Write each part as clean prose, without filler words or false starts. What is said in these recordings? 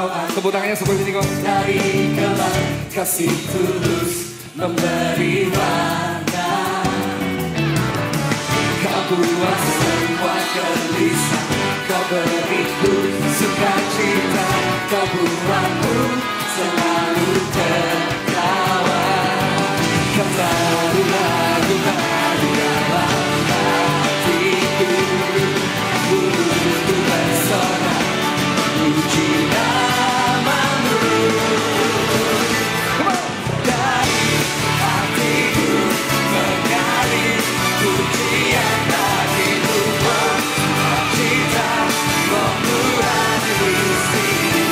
Tepuk tangannya seperti ini kok. Dari gelap kasih tulus memberi warna. Kau buat semua gelisah, kau beriku sukacita, kau buatku selalu tertawa. Kau taruh lagu baru dalam hatiku, buluku bersorak puji namamu. Dari hatiku mengalir pujian bagimu, cita rohmu ada di sini,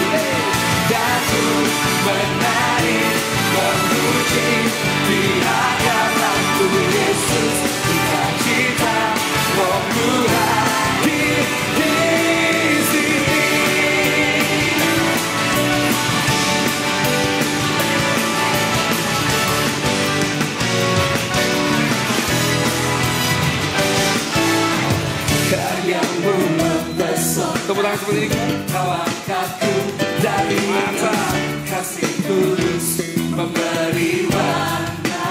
dan ku menari memuji di hadapanmu Yesus. Cita rohmu hadir di sini. Karyamu mempesona, Tepuk tangan seperti ini. kau angkatku dari mata, kasih tulus memberi warna.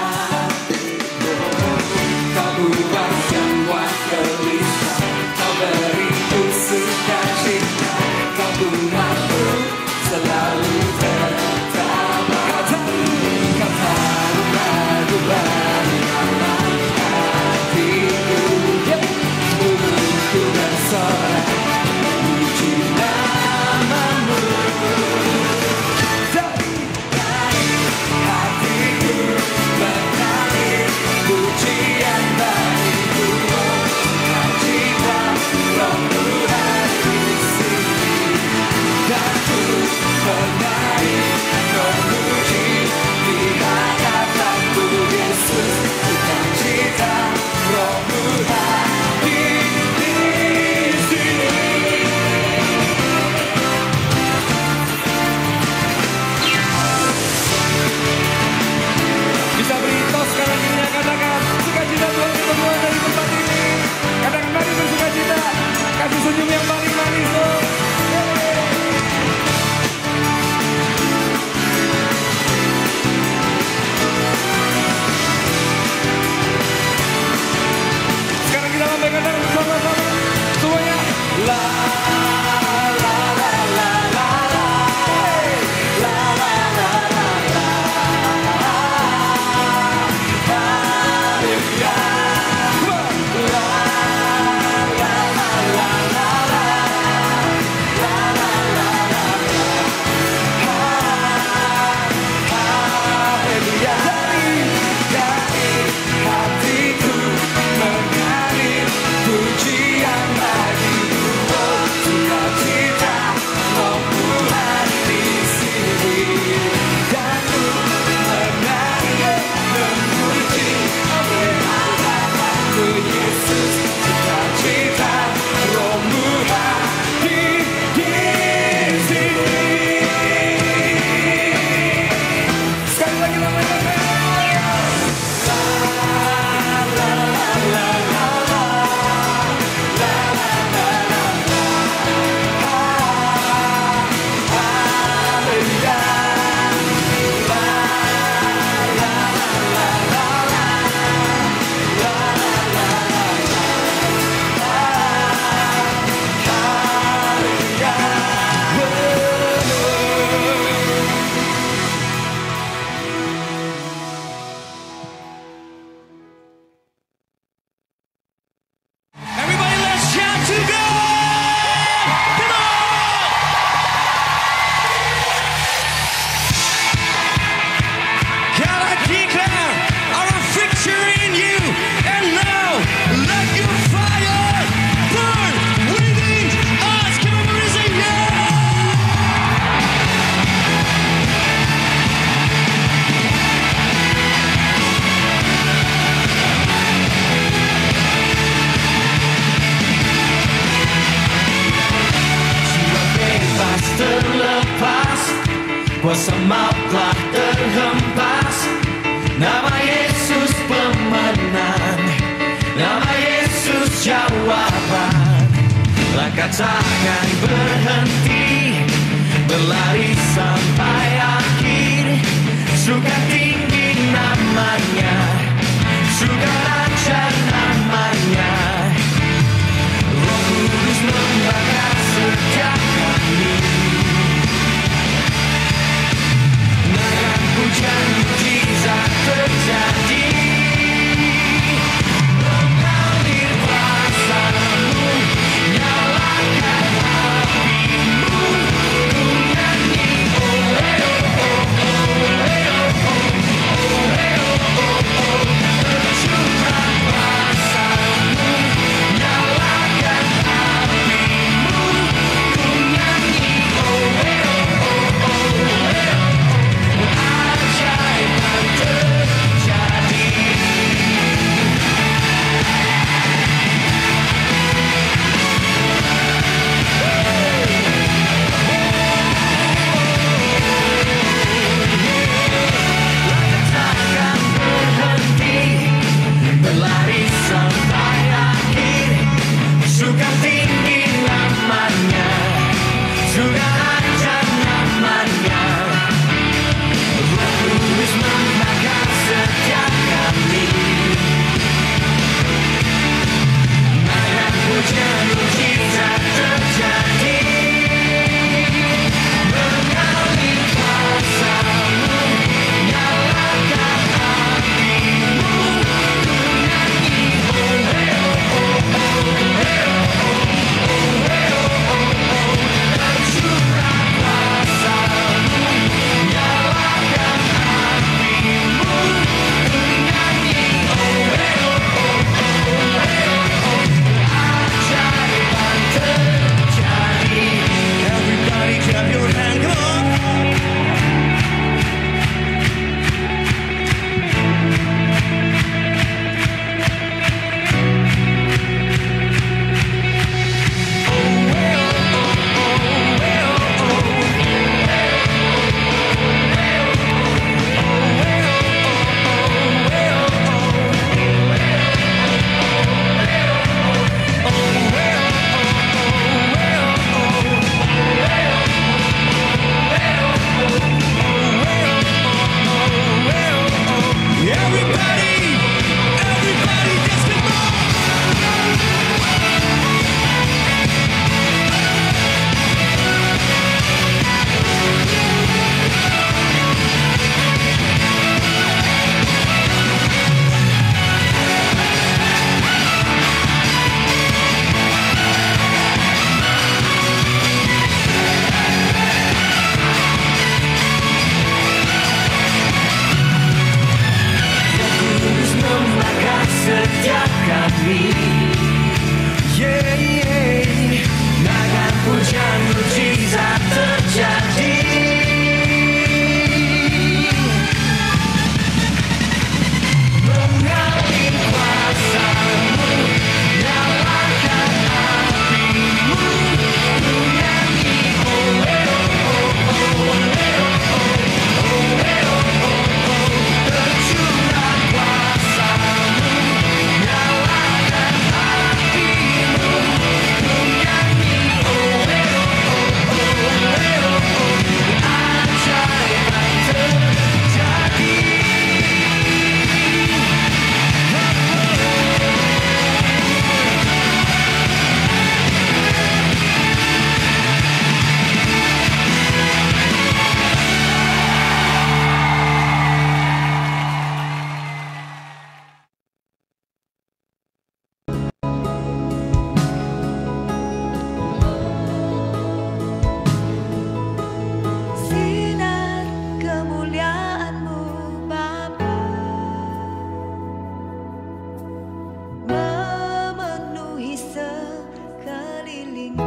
Kau buat semua gelisah, kau beriku sukacita, kau buatku selalu tertawa. Kau taruh lagu baru dalam hatiku, buluku bersorak puji namamu. Dari hatiku mengalir pujian bagimu, cita rohmu ada di sini, dan ku menari memuji di hadapanmu Yesus. Cita rohmu hadir di sini. Bisa beri tos kanan kirinya, katakan sukacita Tuhan itu keluar dari tempat ini. Katakan mari bersukacita, kasih senyum yang paling manis tuh. Sekarang kita lambaikan tangan bersama-sama semuanya. La la la la la la, la la la la la. Dari hatiku mengalir pujian bagimu, sukacita rohmu ada di sini, dan ku menari memuji di hadapanmu Yesus. Sukacita rohmu hadir di sini. Sekali lagi lambaikan. Everybody, let's shout to God! Come on! God, I declare our victory in you, and now let your fire burn within us. Come on, everybody, say yeah! Bebas terlepas, kuasa maut telah terhempas. Nama Yesus pemenang, nama Yesus jawaban. Langkah takkan berhenti, berlari sampai akhir. Surga tinggi namanya, surga raja namanya. Roh Kudus membakar setiap kami. Naga hujan mujizat terjadi. Mengalir kuasa-Mu, nyalakan api-Mu. Ku nyanyi oleh tercurah kuasa-Mu, nyalakan api-Mu. Ku nyanyi ajaiban terjadi. Takkan berhenti, berlari sampai akhir. Surga tinggi namanya, surga raja namanya. Roh Kudus membakar setiap kami. Naga hujan mujizat terjadi. Mengalir kuasa-Mu, nyalakan api-Mu. Ku nyanyi tercurah kuasa-Mu, nyalakan api-Mu. Ku nyanyi ajaiban terjadi. Everybody clap your hand, come on. Everybody, just come on. Kudus membakar setiap kami. Naga hujan mujizat terjadi. Mengalir kuasa-Mu, nyalakan api-Mu. Ku nyanyi tercurah kuasa-Mu, nyalakan api-Mu. Ku nyanyi ajaiban terjadi. Sinar kemuliaan-Mu Bapa memenuhi sekelilingku.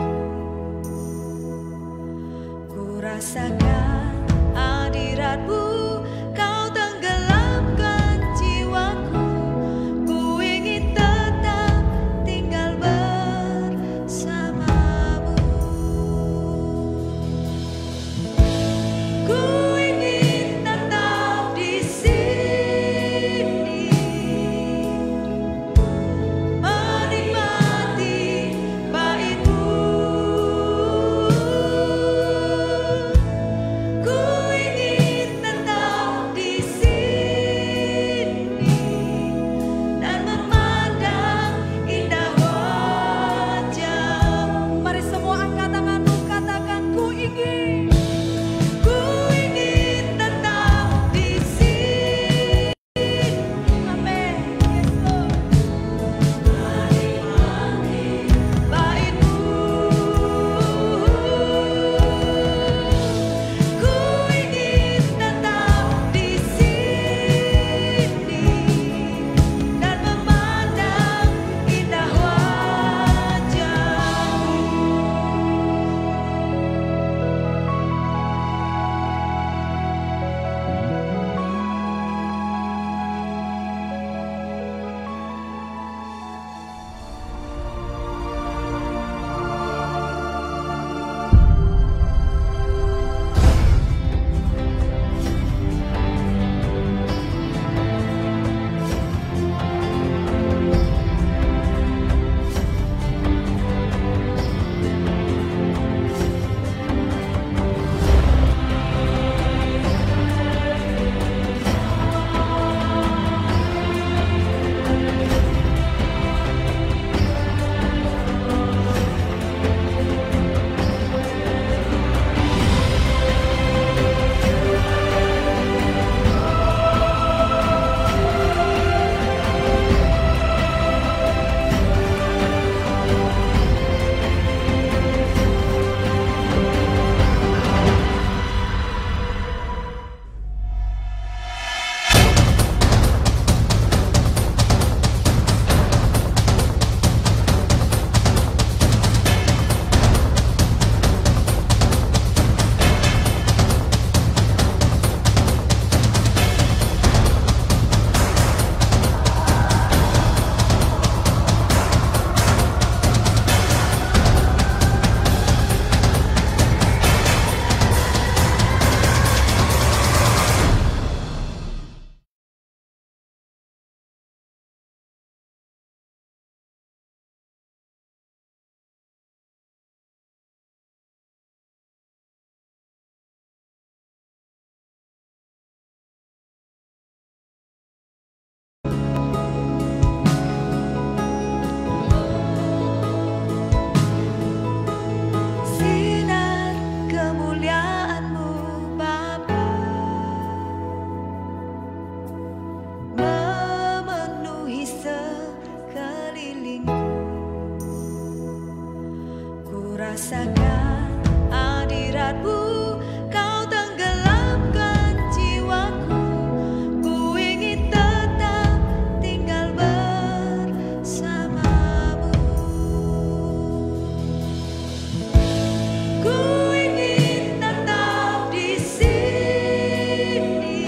Ku rasakan hadirat-Mu, Kau tenggelamkan jiwaku. Ku ingin tetap tinggal bersama-Mu. Ku ingin tetap di sini, menikmati bait-Mu. rasakan hadirat-Mu, Kau tenggelamkan jiwaku. Ku ingin tetap tinggal bersamamu. Ku ingin tetap di sini,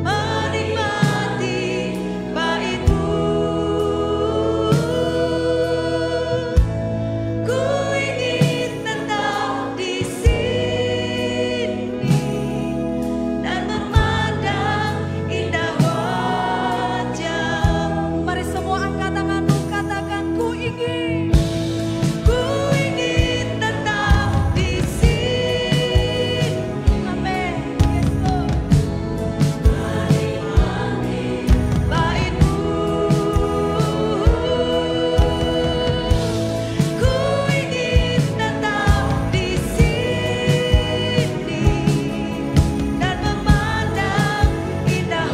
menikmati bait-Mu. Ku ingin tetap di sini dan memandang indah wajah-Mu. Mari semua angkat tanganmu, katakan ku ingin tetap di sini. Amin. Yes, Lord. Menikmati bait-Mu. Ku ingin tetap di sini dan memandang indah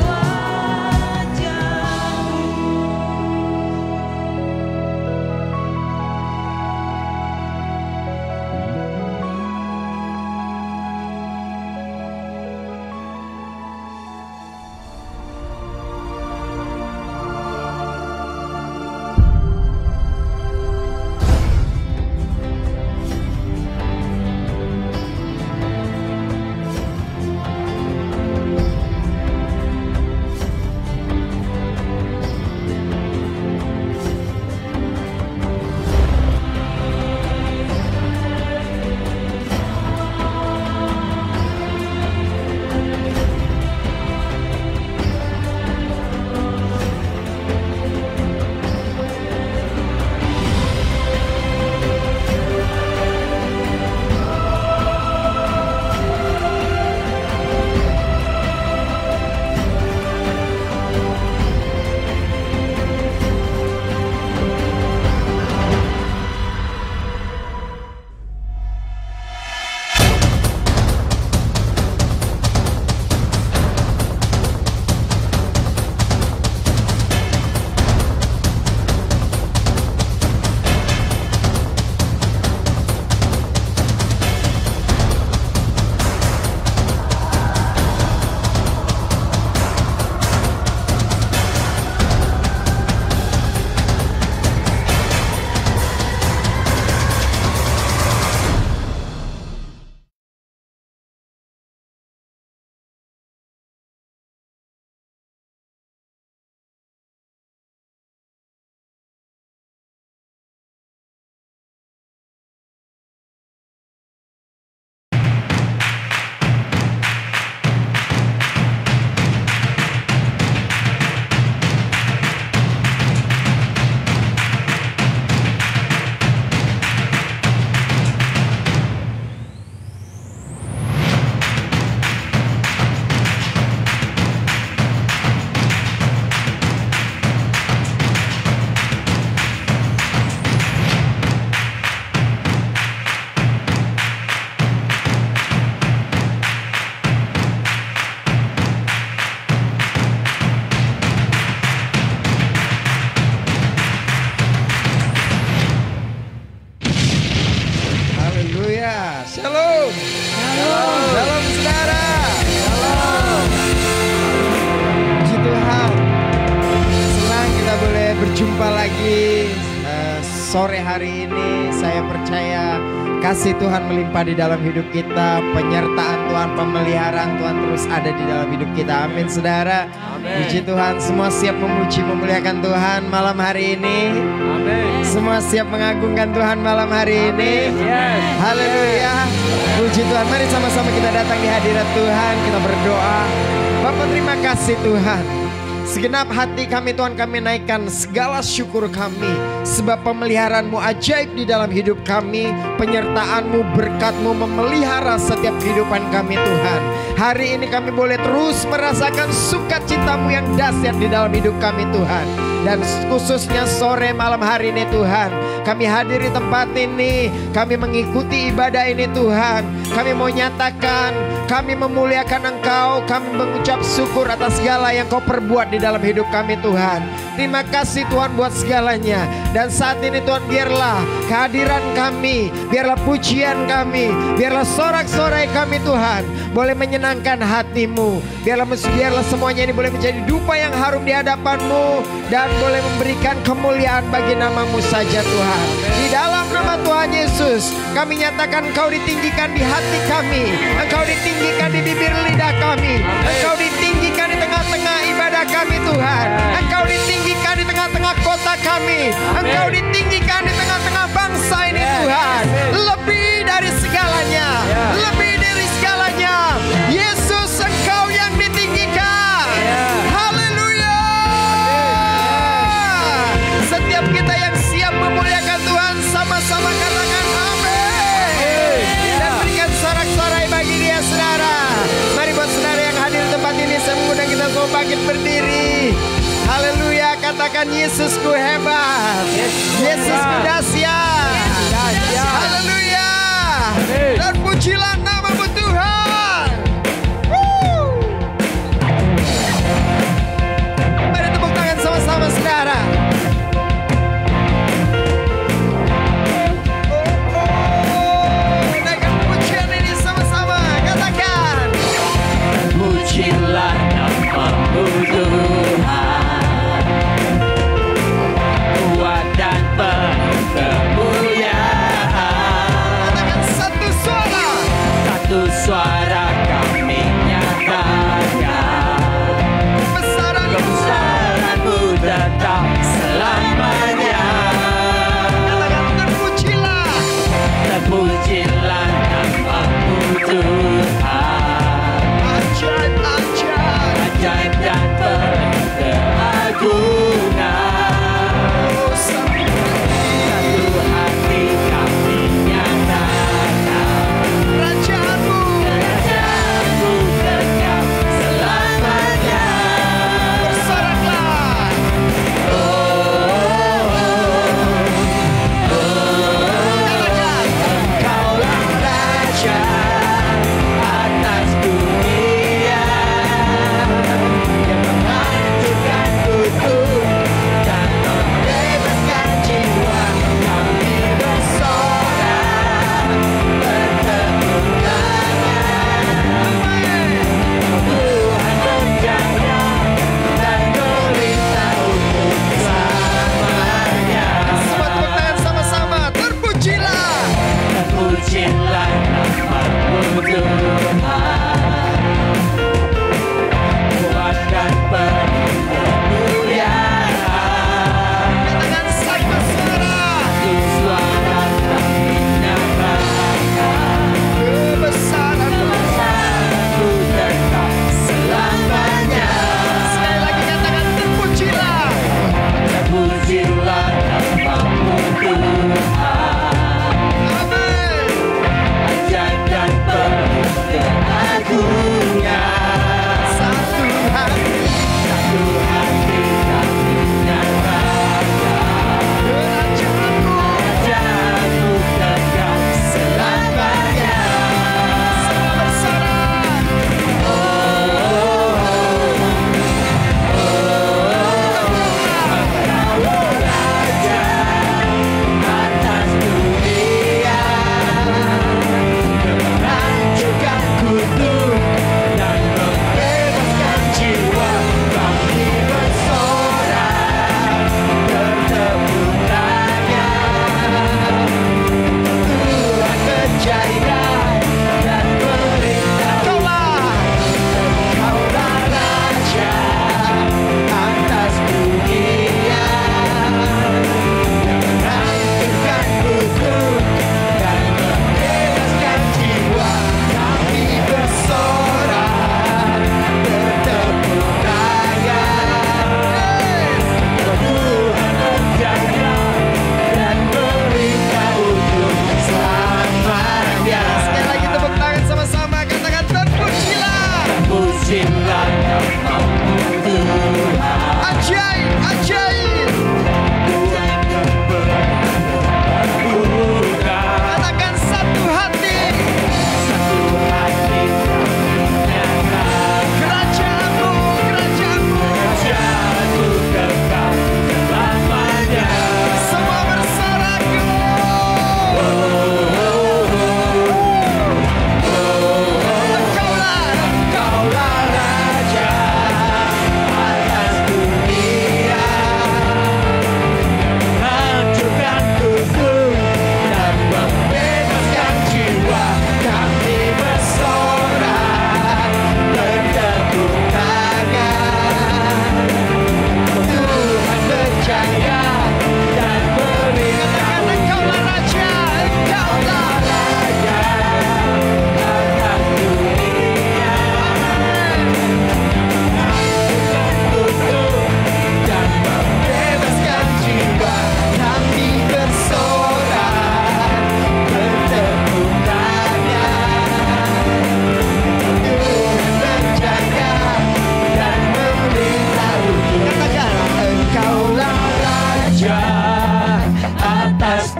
Shalom. Shalom saudara. Puji Tuhan. Senang kita boleh berjumpa lagi sore hari ini. Saya percaya kasih Tuhan melimpah di dalam hidup kita. Penyertaan Tuhan, pemeliharaan Tuhan terus ada di dalam hidup kita. Amin saudara. Puji Tuhan. Semua siap memuji memuliakan Tuhan malam hari ini. Semua siap mengagungkan Tuhan malam hari ini. Haleluya. Puji Tuhan. Mari sama-sama kita datang di hadirat Tuhan. Kita berdoa. Bapa, terima kasih Tuhan. Segenap hati kami Tuhan, kami naikkan segala syukur kami. Sebab pemeliharaan-Mu ajaib di dalam hidup kami. Penyertaan-Mu, berkat-Mu memelihara setiap kehidupan kami Tuhan. Hari ini kami boleh terus merasakan sukacita-Mu yang dahsyat di dalam hidup kami Tuhan. Dan khususnya sore malam hari ini Tuhan, kami hadir di tempat ini, kami mengikuti ibadah ini Tuhan. Kami mau nyatakan, kami memuliakan Engkau, kami mengucap syukur atas segala yang Kau perbuat di dalam hidup kami Tuhan. Terima kasih Tuhan buat segalanya. Dan saat ini Tuhan, biarlah kehadiran kami, biarlah pujian kami, biarlah sorak-sorai kami Tuhan boleh menyenangkan hati-Mu. Biarlah semuanya ini boleh menjadi dupa yang harum di hadapan-Mu, dan boleh memberikan kemuliaan bagi nama-Mu saja Tuhan. Di dalam nama Tuhan Yesus, kami nyatakan Engkau ditinggikan di hati kami, Engkau ditinggikan di bibir lidah kami, Engkau ditinggikan di tengah-tengah ibadah kami Tuhan, Engkau ditinggikan di tengah-tengah kota kami, Engkau ditinggikan di tengah-tengah bangsa ini Tuhan. Lebih dari segalanya, lebih dari segalanya, Yesus Engkau yang ditinggikan. Haleluya. Setiap kita yang siap memuliakan Tuhan, sama-sama katakan amin. Dan berikan sorak-sorai bagi Dia saudara. Mari buat saudara yang hadir di tempat ini, saya mengundang kita semua bangkit berdiri. Haleluya, katakan Yesusku hebat, Yesusku dahsyat. Haleluya. Dan pujilah nama-Mu Tuhan. Mari tepuk tangan sama-sama saudara. Naikkan pujian ini sama-sama, katakan. Pujilah nama-Mu Tuhan, kuat dan penuh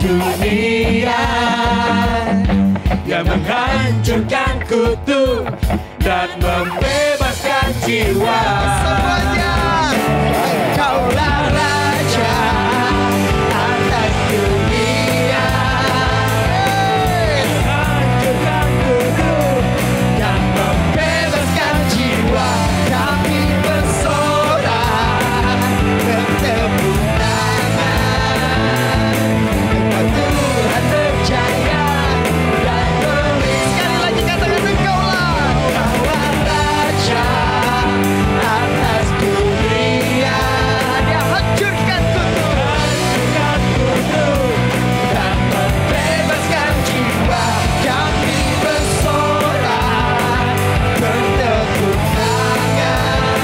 dunia yang menghancurkan kutu dan membebaskan jiwa. Semuanya Engkaulah Raja atas dunia, Hancurkan kutu dan membebaskan jiwa. Kami bersorak bertepuk tangan. Engkau Tuhan terjaya dan beri. Sekali lagi katakan Engkaulah Raja atas dunia. Dia hancurkan kutu dan membebaskan jiwa. Kami bersorak bertepuk tangan.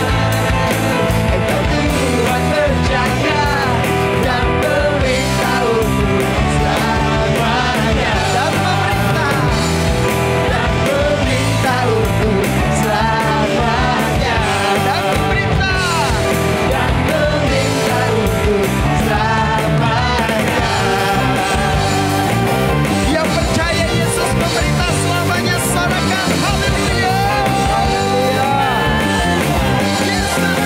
Engkau Tuhan terjaya dan beritahu selamanya. Dan memerintah untuk selamanya. Dan memerintah untuk selamanya. Yang percaya Yesus memerintah selamanya, sorakan haleluya. Yesus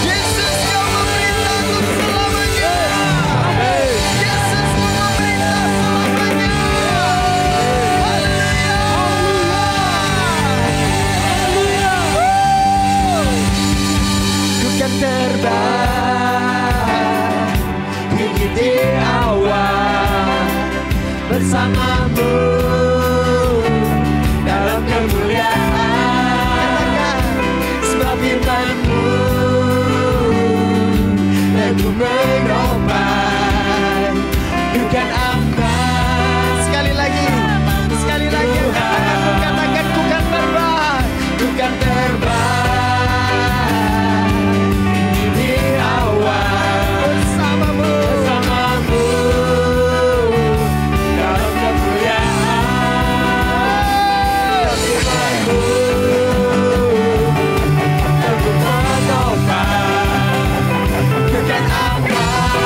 Yesus yang memerintah untuk selamanya. Yesus memerintah selamanya. Ku kan terbang tinggi di awan bersamamu dalam kemuliaan. Sebab firman-Mu Aku menopang, ku kan aman. Sekali lagi katakan ku kan terbang, ku kan terbang di awan bersamamu dalam kemuliaan. Firman-Mu Aku menopang, ku kan aman.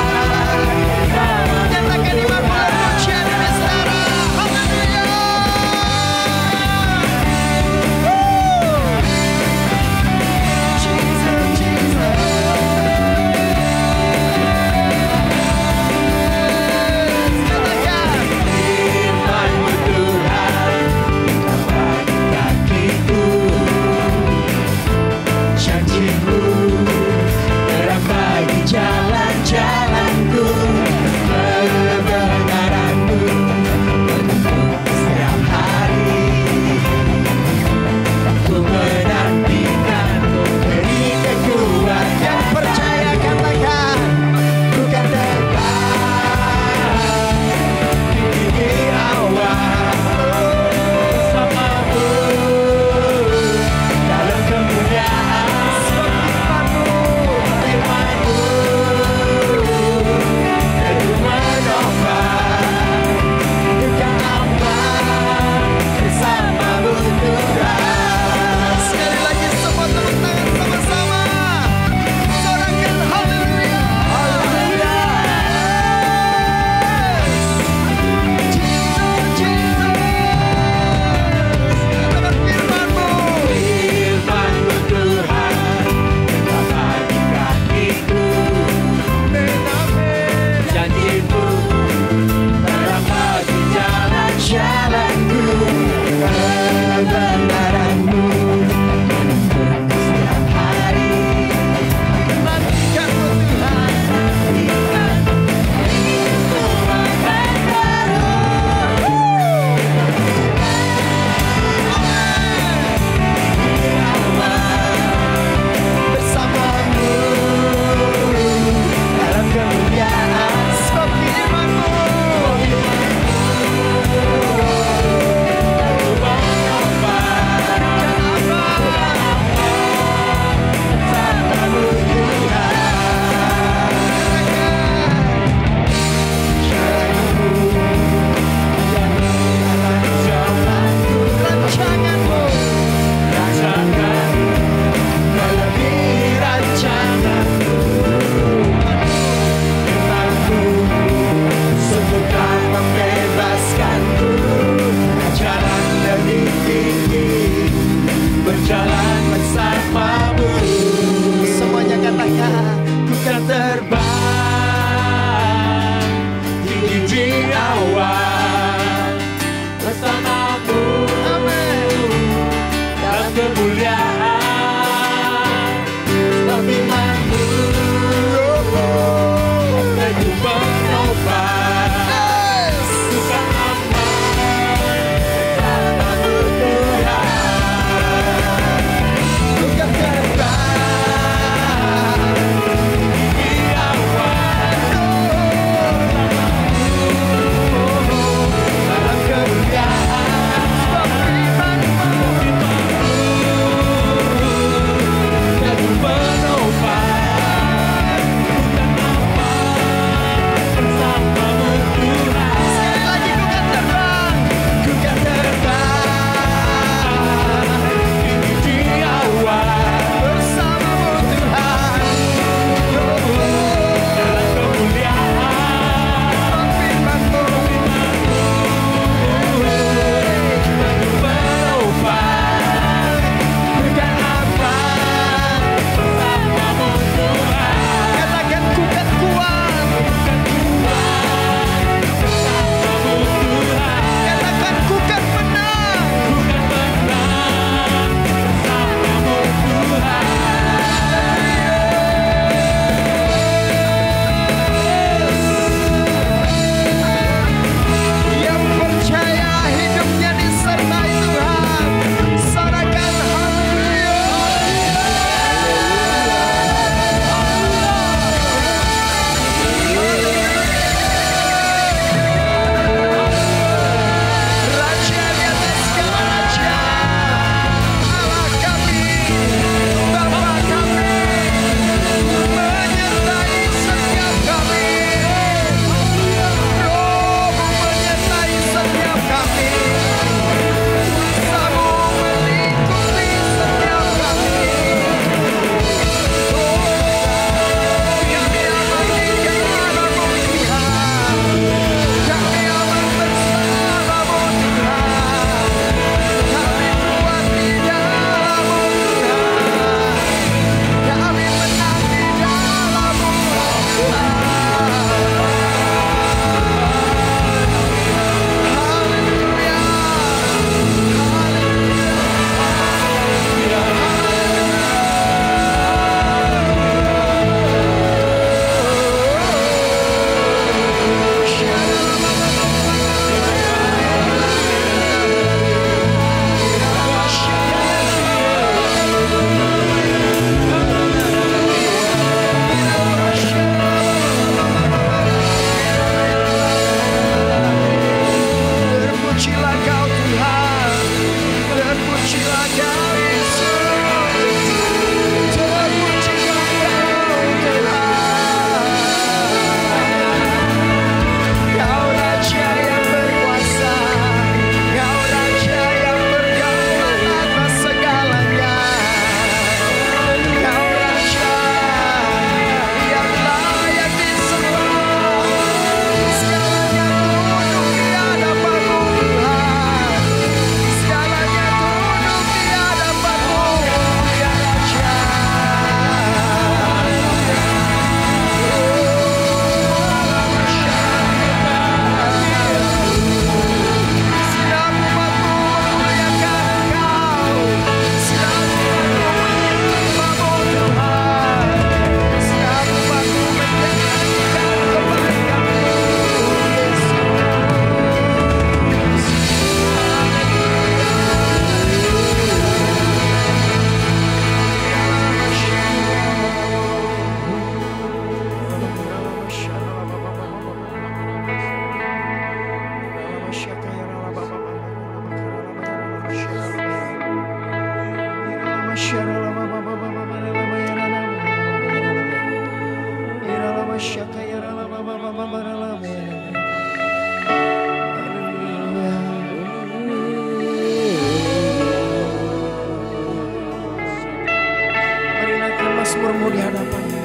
mazmurmu di hadapan-Nya.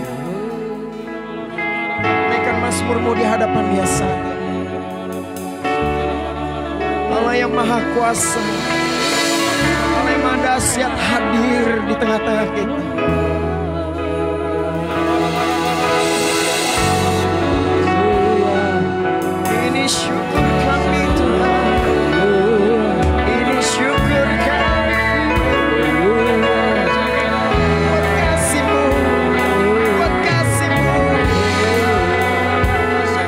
Naikkan mazmurmu di hadapan Dia saat ini. Allah yang maha kuasa, Allah yang maha dahsyat hadir di tengah-tengah kita. Ini syukur kami Tuhan, ini syukur kami buat kasih-Mu, buat kasih-Mu,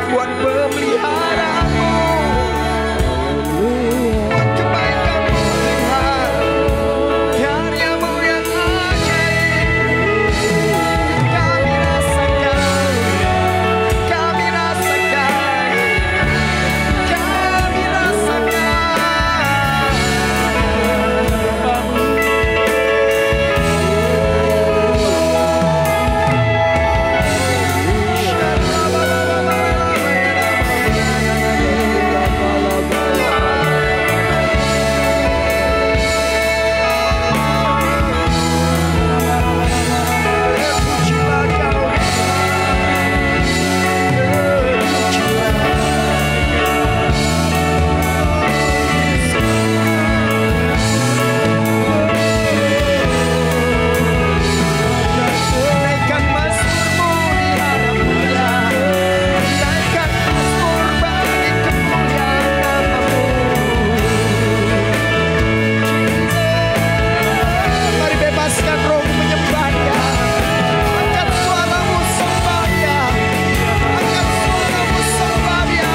buat pemeliharaan-Mu, buat kebaikan-Mu Tuhan, karya-Mu yang ajaib. Kami rasakan, kami rasakan, kami rasakan. Pujilah Kau, naikkan mazmur-Mu di hadapan-Nya, naikkan mazmur bagi kemuliaan nama-Mu. Mari bebaskan roh-Mu menyembah Dia. Angkat suaramu sembah Dia, angkat suaramu sembah Dia.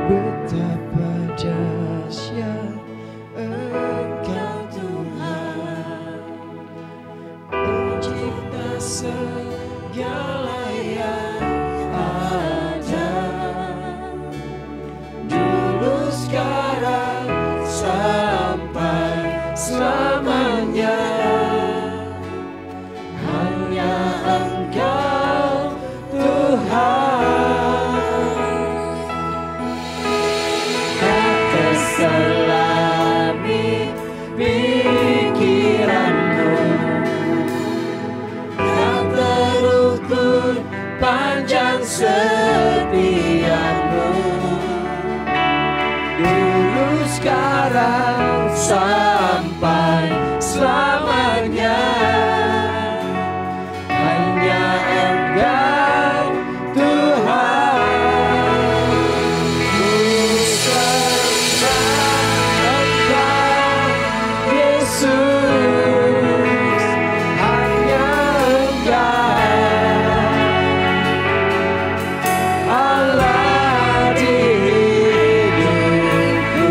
Betapa dahsyat Engkau Tuhan, pencipta segala yang ada, dulu sekarang sampai selamanya. Hanya Engkau Tuhan, selami pikiranmu, tak terukur panjang setiamu, dulu sekarang sampai selamanya. Hanya Engkau Tuhan, Yesus, hanya Engkau Allah di hidupku.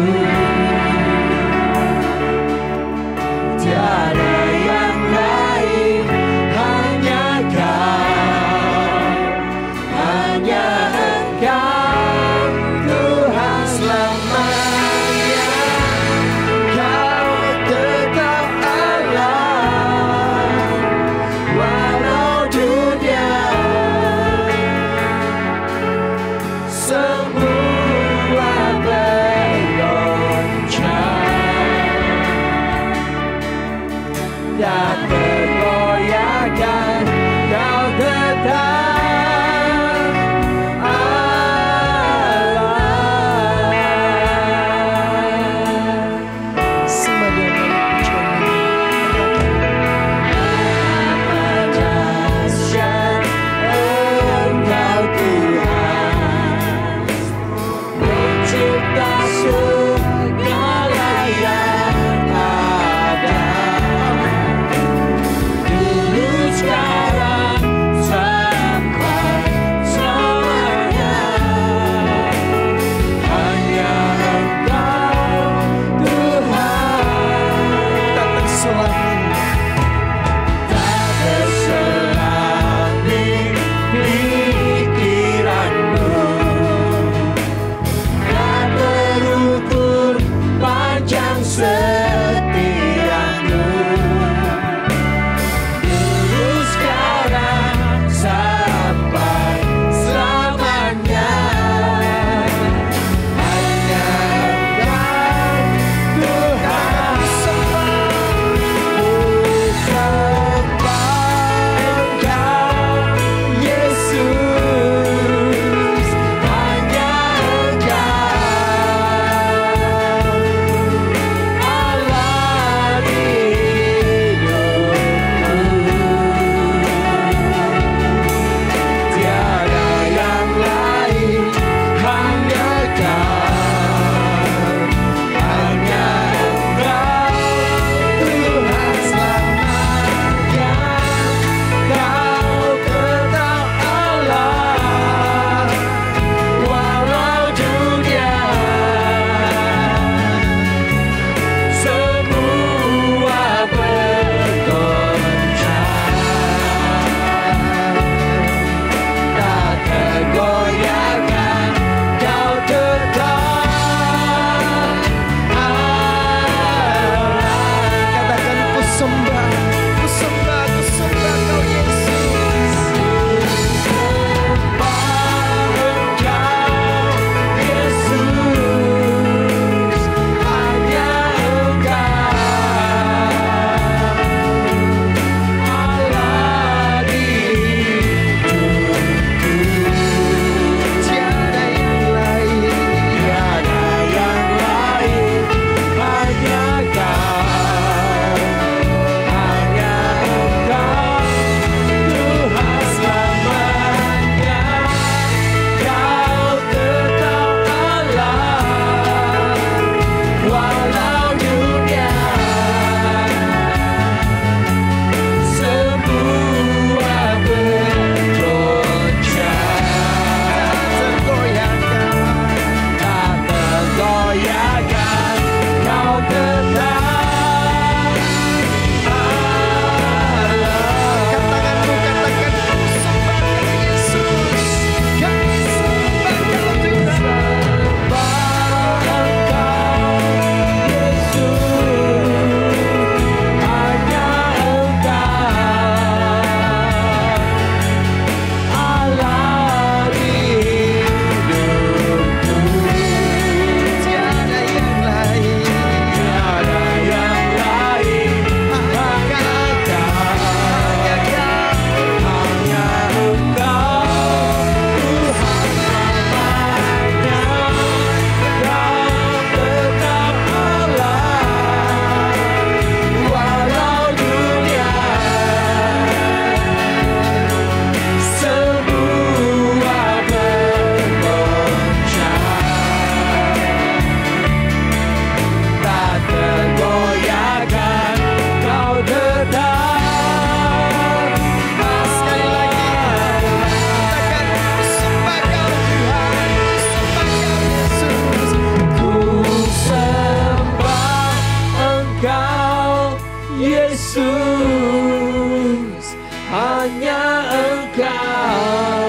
Yesus, hanya Engkau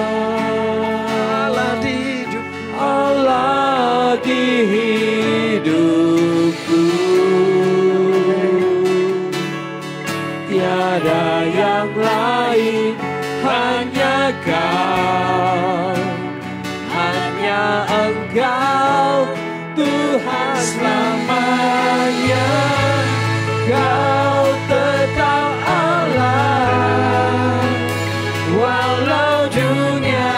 Allah di hidup, Allah di hidupku. Tiada yang lain, hanya Kau, hanya Engkau, Tuhan selamanya. Kau tetap Allah, walau dunia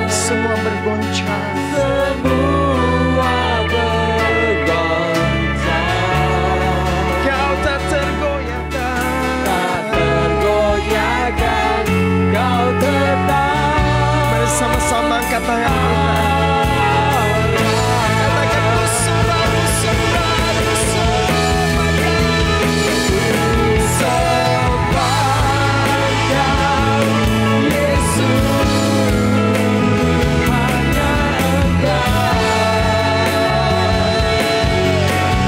semua bergoncang. semua bergoncang. Kau tak tergoyahkan, Tak tergoyahkan, Kau tetap bersama-sama angkat tangan kita. Katakan bersama, bersama, Sepanjang Yesus, hanya Engkau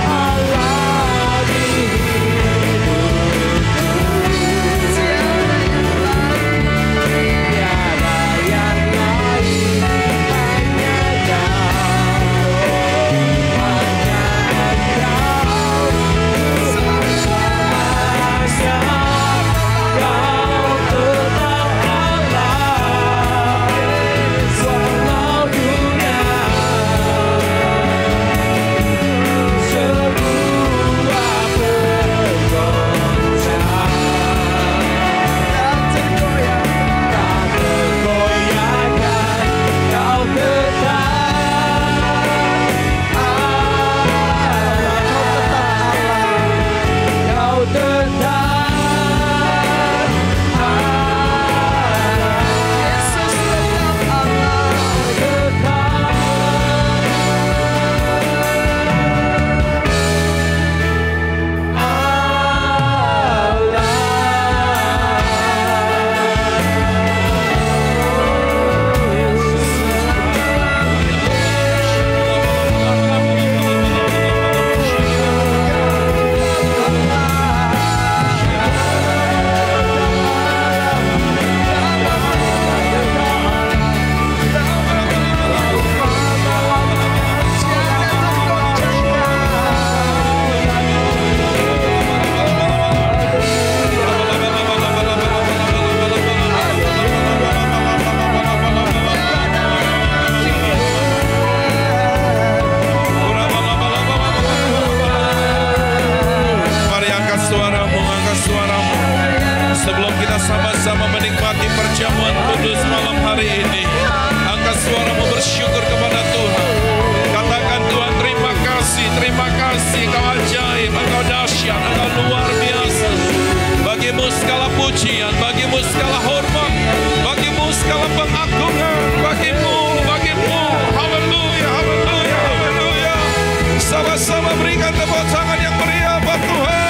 Allah di hidupku. Tiada yang lain, hanya Sebelum kita sama-sama menikmati perjamuan kudus malam hari ini, angkat suaramu bersyukur kepada Tuhan. Katakan, Tuhan terima kasih, Kau ajaib, Engkau dahsyat, Engkau luar biasa. Bagimu segala pujian, bagimu segala hormat, bagimu segala pengagungan, bagimu, haleluya, haleluya, haleluya. Sama-sama berikan tepuk tangan yang meriah buat Tuhan.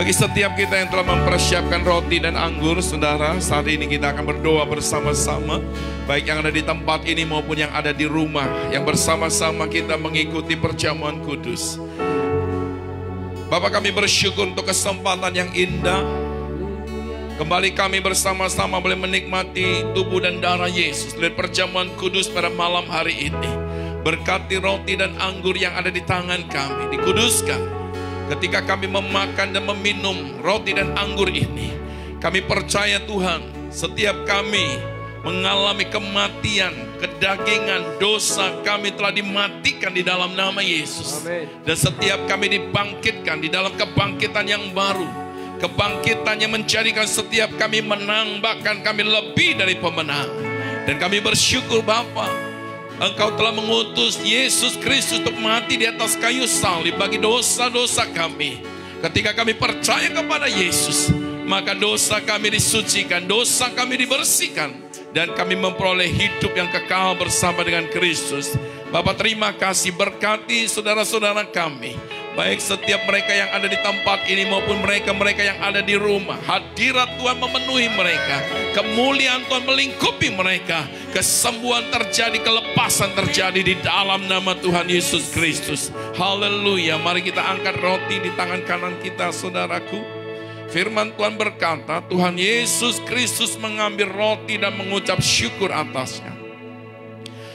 Bagi setiap kita yang telah mempersiapkan roti dan anggur, saudara, saat ini kita akan berdoa bersama-sama, baik yang ada di tempat ini maupun yang ada di rumah, yang bersama-sama kita mengikuti perjamuan kudus. Bapak, kami bersyukur untuk kesempatan yang indah. Kembali kami bersama-sama boleh menikmati tubuh dan darah Yesus dari perjamuan kudus pada malam hari ini. Berkati roti dan anggur yang ada di tangan kami, dikuduskan. Ketika kami memakan dan meminum roti dan anggur ini, kami percaya Tuhan, setiap kami mengalami kematian, kedagingan, dosa kami telah dimatikan di dalam nama Yesus. Amin. Dan setiap kami dibangkitkan di dalam kebangkitan yang baru. Kebangkitan yang menjadikan setiap kami menang, bahkan kami lebih dari pemenang. Dan kami bersyukur Bapa, Engkau telah mengutus Yesus Kristus untuk mati di atas kayu salib bagi dosa-dosa kami. Ketika kami percaya kepada Yesus, maka dosa kami disucikan, dosa kami dibersihkan, dan kami memperoleh hidup yang kekal bersama dengan Kristus. Bapak, terima kasih, berkati saudara-saudara kami, baik setiap mereka yang ada di tempat ini maupun mereka-mereka yang ada di rumah. Hadirat Tuhan memenuhi mereka, kemuliaan Tuhan melingkupi mereka, kesembuhan terjadi, kelepasan terjadi di dalam nama Tuhan Yesus Kristus. Haleluya. Mari kita angkat roti di tangan kanan kita, saudaraku. Firman Tuhan berkata, Tuhan Yesus Kristus mengambil roti dan mengucap syukur atasnya.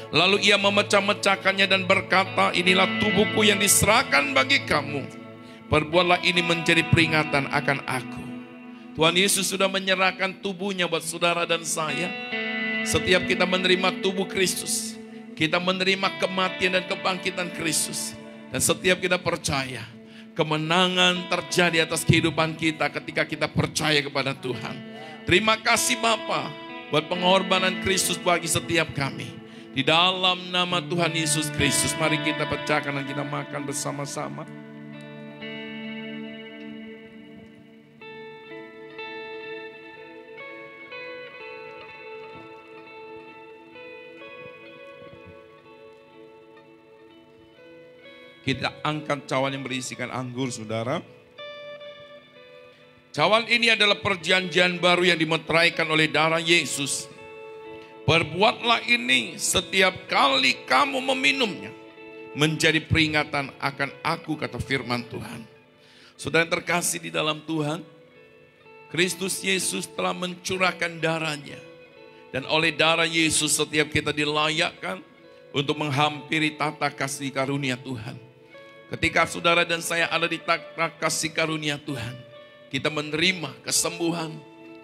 Lalu ia memecah-mecahkannya dan berkata, inilah tubuhku yang diserahkan bagi kamu. Perbuatlah ini menjadi peringatan akan aku. Tuhan Yesus sudah menyerahkan tubuhnya buat saudara dan saya. Setiap kita menerima tubuh Kristus, kita menerima kematian dan kebangkitan Kristus. Dan setiap kita percaya, kemenangan terjadi atas kehidupan kita ketika kita percaya kepada Tuhan. Terima kasih Bapa buat pengorbanan Kristus bagi setiap kami. Di dalam nama Tuhan Yesus Kristus, mari kita pecahkan dan kita makan bersama-sama. Kita angkat cawan yang berisikan anggur, saudara. Cawan ini adalah perjanjian baru yang dimeteraikan oleh darah Yesus. Perbuatlah ini setiap kali kamu meminumnya, menjadi peringatan akan aku, kata firman Tuhan. Saudara yang terkasih di dalam Tuhan, Kristus Yesus telah mencurahkan darahnya. Dan oleh darah Yesus setiap kita dilayakkan untuk menghampiri tata kasih karunia Tuhan. Ketika saudara dan saya ada di tata kasih karunia Tuhan, kita menerima kesembuhan,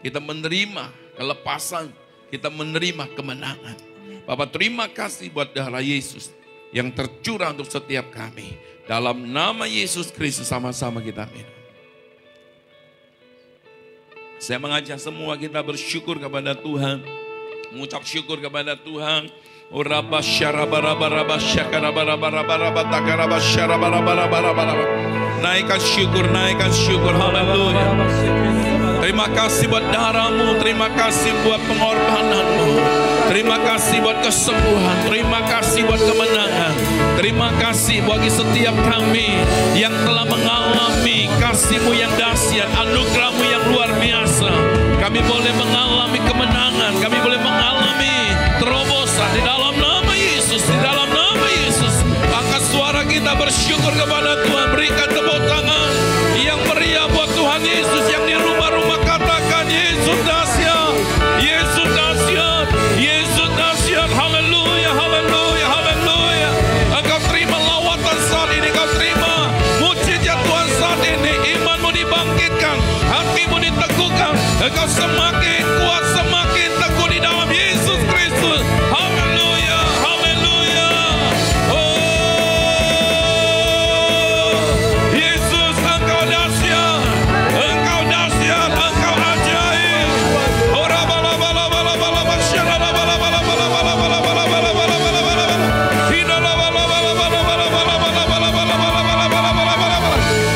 kita menerima kelepasan, kita menerima kemenangan. Bapak, terima kasih buat darah Yesus yang tercurah untuk setiap kami. Dalam nama Yesus Kristus sama-sama kita minum. Saya mengajak semua kita bersyukur kepada Tuhan. Mengucap syukur kepada Tuhan. Naikkan syukur, naikkan syukur. Haleluya. Terima kasih buat darahmu, terima kasih buat pengorbananmu, terima kasih buat kesembuhan, terima kasih buat kemenangan, terima kasih bagi setiap kami yang telah mengalami kasih-Mu yang dahsyat, anugerah-Mu yang luar biasa. Kami boleh mengalami kemenangan, kami boleh mengalami terobosan di dalam nama Yesus, di dalam nama Yesus. Angkat suara kita bersyukur kepada Tuhan, berikan tepuk tangan yang meriah buat Tuhan Yesus. Yang di rumah-rumah katakan, Yesus dahsyat, Yesus dahsyat, Yesus dahsyat. Haleluya, haleluya, haleluya. Engkau terima lawatan saat ini, engkau terima mujizat Tuhan saat ini. Imanmu dibangkitkan, hatimu diteguhkan, engkau semakin kuat, semakin teguh di dalam Yesus Kristus. Haleluya, haleluya. Oh, Yesus, engkau dahsyat, engkau dahsyat, engkau ajaib. Ora bala bala bala bala masyara bala bala bala bala bala bala bala bala bala. Hina la bala bala bala bala bala bala bala bala bala bala bala bala bala.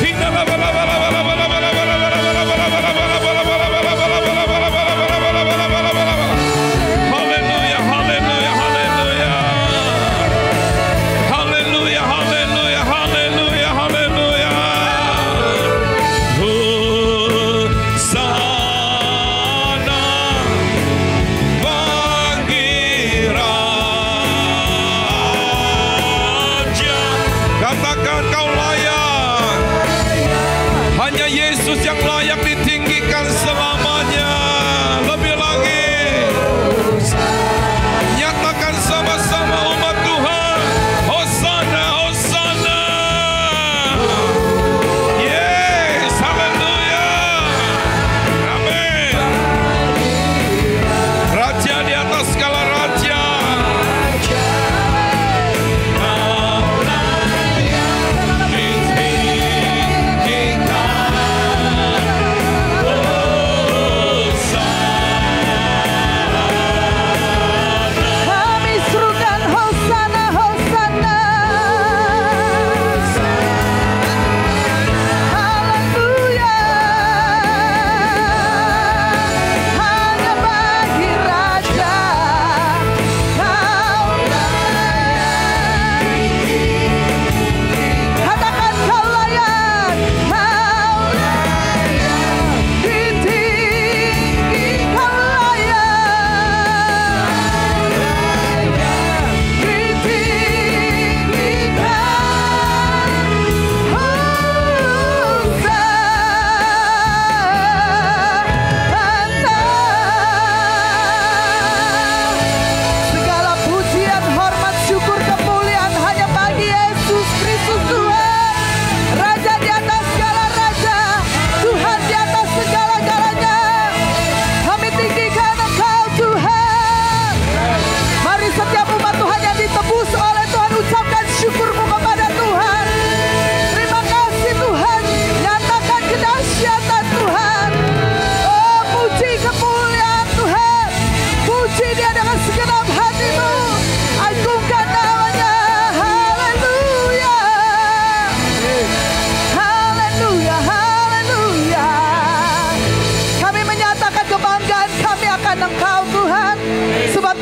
Hina la bala bala bala bala bala bala bala bala bala bala bala bala bala bala bala bala bala. Haleluya, haleluya, haleluya. Haleluya, haleluya, haleluya, haleluya. Hosana bagi Raja. Katakan kau layak. Hanya Yesus yang layak ditinggikan selamanya. Lebih lagi, nyatakan sama-sama umat Tuhan, Hosana, Hosana. Yes, haleluya. Amin. Raja di atas segala raja.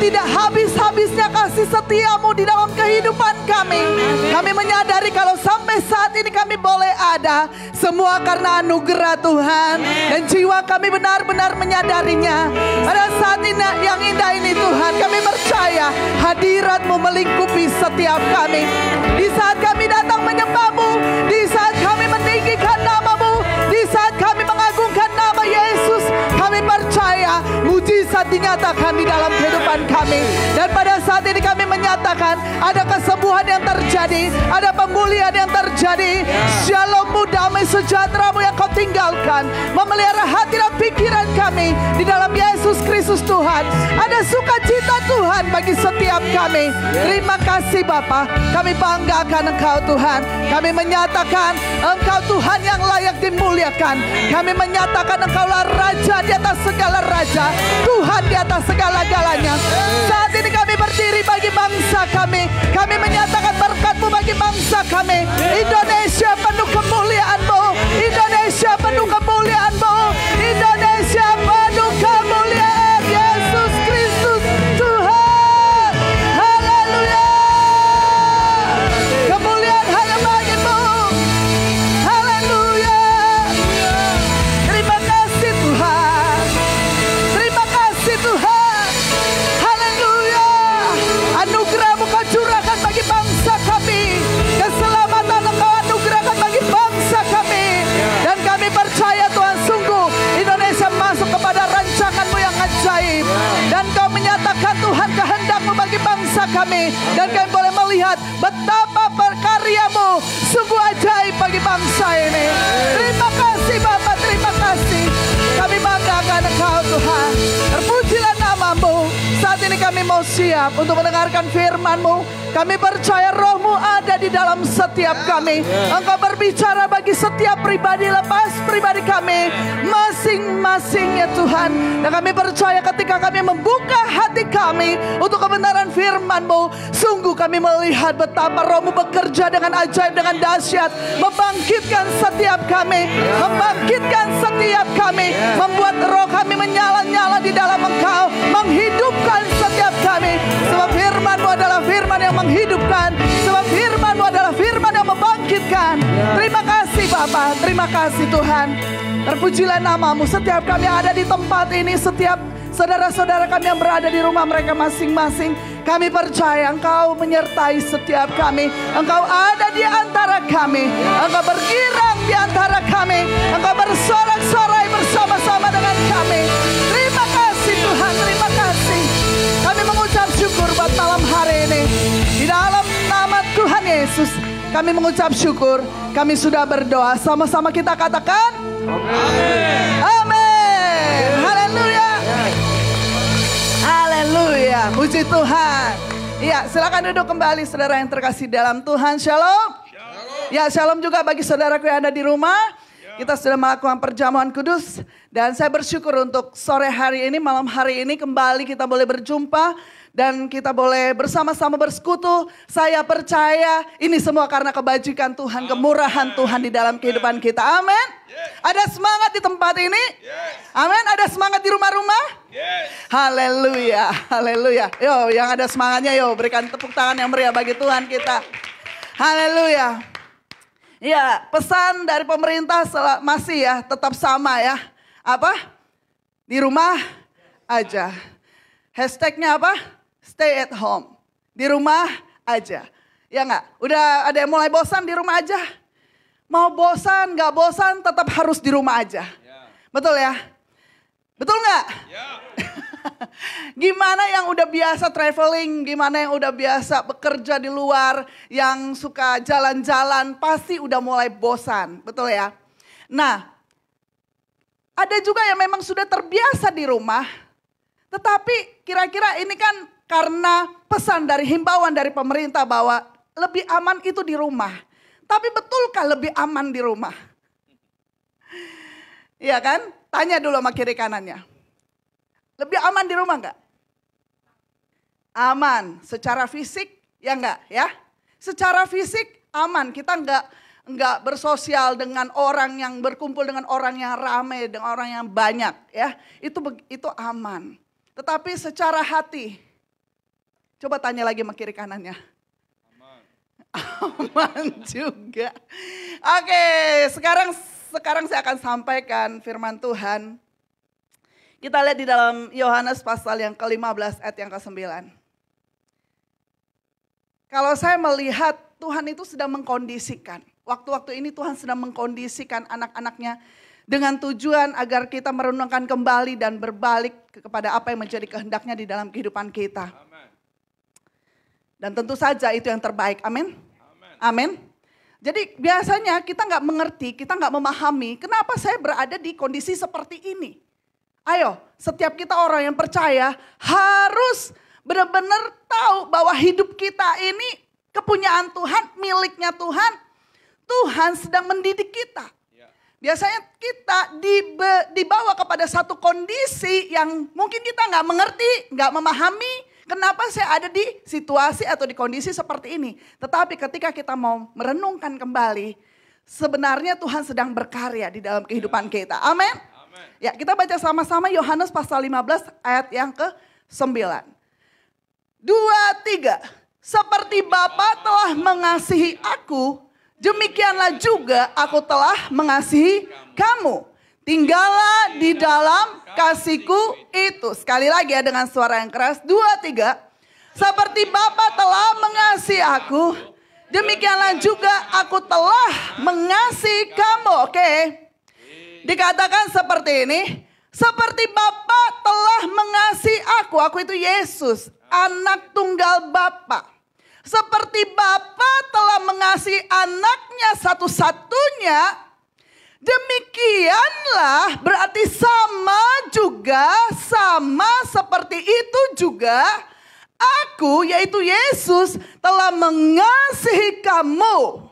tidak habis-habisnya kasih setiamu di dalam kehidupan kami. Kami menyadari kalau sampai saat ini kami boleh ada, semua karena anugerah Tuhan. Dan jiwa kami benar-benar menyadarinya. Pada saat ini yang indah ini Tuhan, kami percaya hadirat-Mu melingkupi setiap kami. Di saat kami datang menyembah-Mu, di saat kami meninggikan nama-Mu, di saat kami mengagungkan nama Yesus, kami percaya mujizat dinyatakan di dalam kehidupan kami. Dan pada saat ini kami menyatakan ada kesembuhan yang terjadi, ada pemulihan yang terjadi. Shalom-Mu, damai sejahtera-Mu yang Kau tinggalkan memelihara hati dan pikiran kami di dalam Yesus Kristus Tuhan. Ada sukacita Tuhan bagi setiap kami. Terima kasih Bapa, kami banggakan Engkau Tuhan. Kami menyatakan Engkau Tuhan yang layak dimuliakan. Kami menyatakan Engkaulah Raja di atas segala raja, Tuhan di atas segala-galanya. Saat ini kami berdiri bagi bangsa kami. Kami menyatakan berkat-Mu bagi bangsa kami. Indonesia penuh kemuliaan-Mu. Indonesia penuh kemuliaan-Mu. Indonesia penuh kemuliaan Yesus Kristus Tuhan. Haleluya. Kemuliaan hanya bagi-Mu. Haleluya. Terima kasih Tuhan. Terima kasih Tuhan. Haleluya. Anugerah-Mu Kau curahkan bagi bangsa kami. Keselamatan Engkau anugerahkan bagi bangsa kami. Dan kami percaya Tuhan, sungguh Indonesia masuk kepada rancangan-Mu yang ajaib. Dan Kau menyatakan Tuhan kehendak-Mu bagi bangsa kami. Dan kami boleh melihat betapa perkarya-Mu sungguh ajaib bagi bangsa ini. Terima kasih Bapa, terima kasih. Kami banggakan Engkau Tuhan. Terpujilah nama-Mu. Saat ini kami mau siap untuk mendengarkan firman-Mu. Kami percaya Roh-Mu ada di dalam setiap kami. Engkau berbicara bagi setiap pribadi, lepas pribadi kami masing-masing ya Tuhan. Dan kami percaya ketika kami membuka hati kami untuk kebenaran firman-Mu, sungguh kami melihat betapa Roh-Mu bekerja dengan ajaib, dengan dahsyat, membangkitkan setiap kami, membangkitkan setiap kami, membuat roh kami menyala-nyala di dalam Engkau, menghidupkan setiap kami. Sebab firman-Mu adalah firman yang menghidupkan, sebab firman-Mu adalah firman yang membangkitkan. Terima kasih Bapa, terima kasih Tuhan. Terpujilah nama-Mu. Setiap kami yang ada di tempat ini, setiap saudara-saudara kami yang berada di rumah mereka masing-masing, kami percaya Engkau menyertai setiap kami. Engkau ada di antara kami. Engkau bergirang di antara kami. Engkau bersorak-sorai bersama-sama dengan kami. Terima kasih Tuhan, terima kasih. Kami mengucap syukur buat malam hari ini. Di dalam nama Tuhan Yesus, kami mengucap syukur. Kami sudah berdoa. Sama-sama kita katakan amin. Amin. Haleluya. Haleluya. Puji Tuhan. Iya, silakan duduk kembali saudara yang terkasih dalam Tuhan. Shalom. Ya, shalom juga bagi saudaraku yang ada di rumah. Kita sudah melakukan perjamuan kudus. Dan saya bersyukur untuk sore hari ini, malam hari ini kembali kita boleh berjumpa. Dan kita boleh bersama-sama bersekutu. Saya percaya ini semua karena kebajikan Tuhan, kemurahan Tuhan di dalam kehidupan kita. Amin. Ada semangat di tempat ini? Amin. Ada semangat di rumah-rumah? Haleluya. Haleluya. Yo, yang ada semangatnya yo, berikan tepuk tangan yang meriah bagi Tuhan kita. Haleluya. Ya, pesan dari pemerintah masih ya, tetap sama ya. Apa? Di rumah aja. Hashtagnya apa? Stay at home. Di rumah aja. Ya enggak? Udah ada yang mulai bosan di rumah aja? Mau bosan, gak bosan, tetap harus di rumah aja. Betul ya? Betul nggak? Ya. Gimana yang udah biasa traveling, gimana yang udah biasa bekerja di luar, yang suka jalan-jalan, pasti udah mulai bosan, betul ya? Nah, ada juga yang memang sudah terbiasa di rumah, tetapi kira-kira ini kan karena pesan dari himbauan dari pemerintah bahwa lebih aman itu di rumah. Tapi betulkah lebih aman di rumah? Iya kan? Tanya dulu sama kiri kanannya. Lebih aman di rumah enggak? Aman. Secara fisik ya enggak ya? Secara fisik aman. Kita enggak bersosial dengan orang yang berkumpul dengan orang yang ramai, dengan orang yang banyak ya. Itu aman. Tetapi secara hati Coba tanya lagi sama kiri kanannya. Aman juga. Oke, sekarang saya akan sampaikan firman Tuhan. Kita lihat di dalam Yohanes pasal yang ke-15 ayat yang ke-9. Kalau saya melihat Tuhan itu sedang mengkondisikan. Waktu-waktu ini Tuhan sedang mengkondisikan anak-anaknya dengan tujuan agar kita merenungkan kembali dan berbalik kepada apa yang menjadi kehendaknya di dalam kehidupan kita. Dan tentu saja itu yang terbaik. Amin. Amin. Jadi biasanya kita nggak mengerti, kita nggak memahami kenapa saya berada di kondisi seperti ini. Ayo, setiap kita orang yang percaya harus benar-benar tahu bahwa hidup kita ini kepunyaan Tuhan, miliknya Tuhan. Tuhan sedang mendidik kita. Biasanya kita dibawa kepada satu kondisi yang mungkin kita nggak mengerti, nggak memahami kenapa saya ada di situasi atau di kondisi seperti ini. Tetapi ketika kita mau merenungkan kembali, sebenarnya Tuhan sedang berkarya di dalam kehidupan kita. Amin. Ya, kita baca sama-sama Yohanes pasal 15 ayat yang ke-9. 2, 3. Seperti Bapa telah mengasihi aku, demikianlah juga aku telah mengasihi kamu. Tinggallah di dalam kasihku itu. Sekali lagi ya dengan suara yang keras. 2, 3. Seperti Bapa telah mengasihi aku, demikianlah juga aku telah mengasihi kamu. Oke. Dikatakan seperti ini. Seperti Bapa telah mengasihi aku. Aku itu Yesus, anak tunggal Bapa. Seperti Bapa telah mengasihi anaknya satu-satunya, demikianlah berarti sama seperti itu juga aku yaitu Yesus telah mengasihi kamu.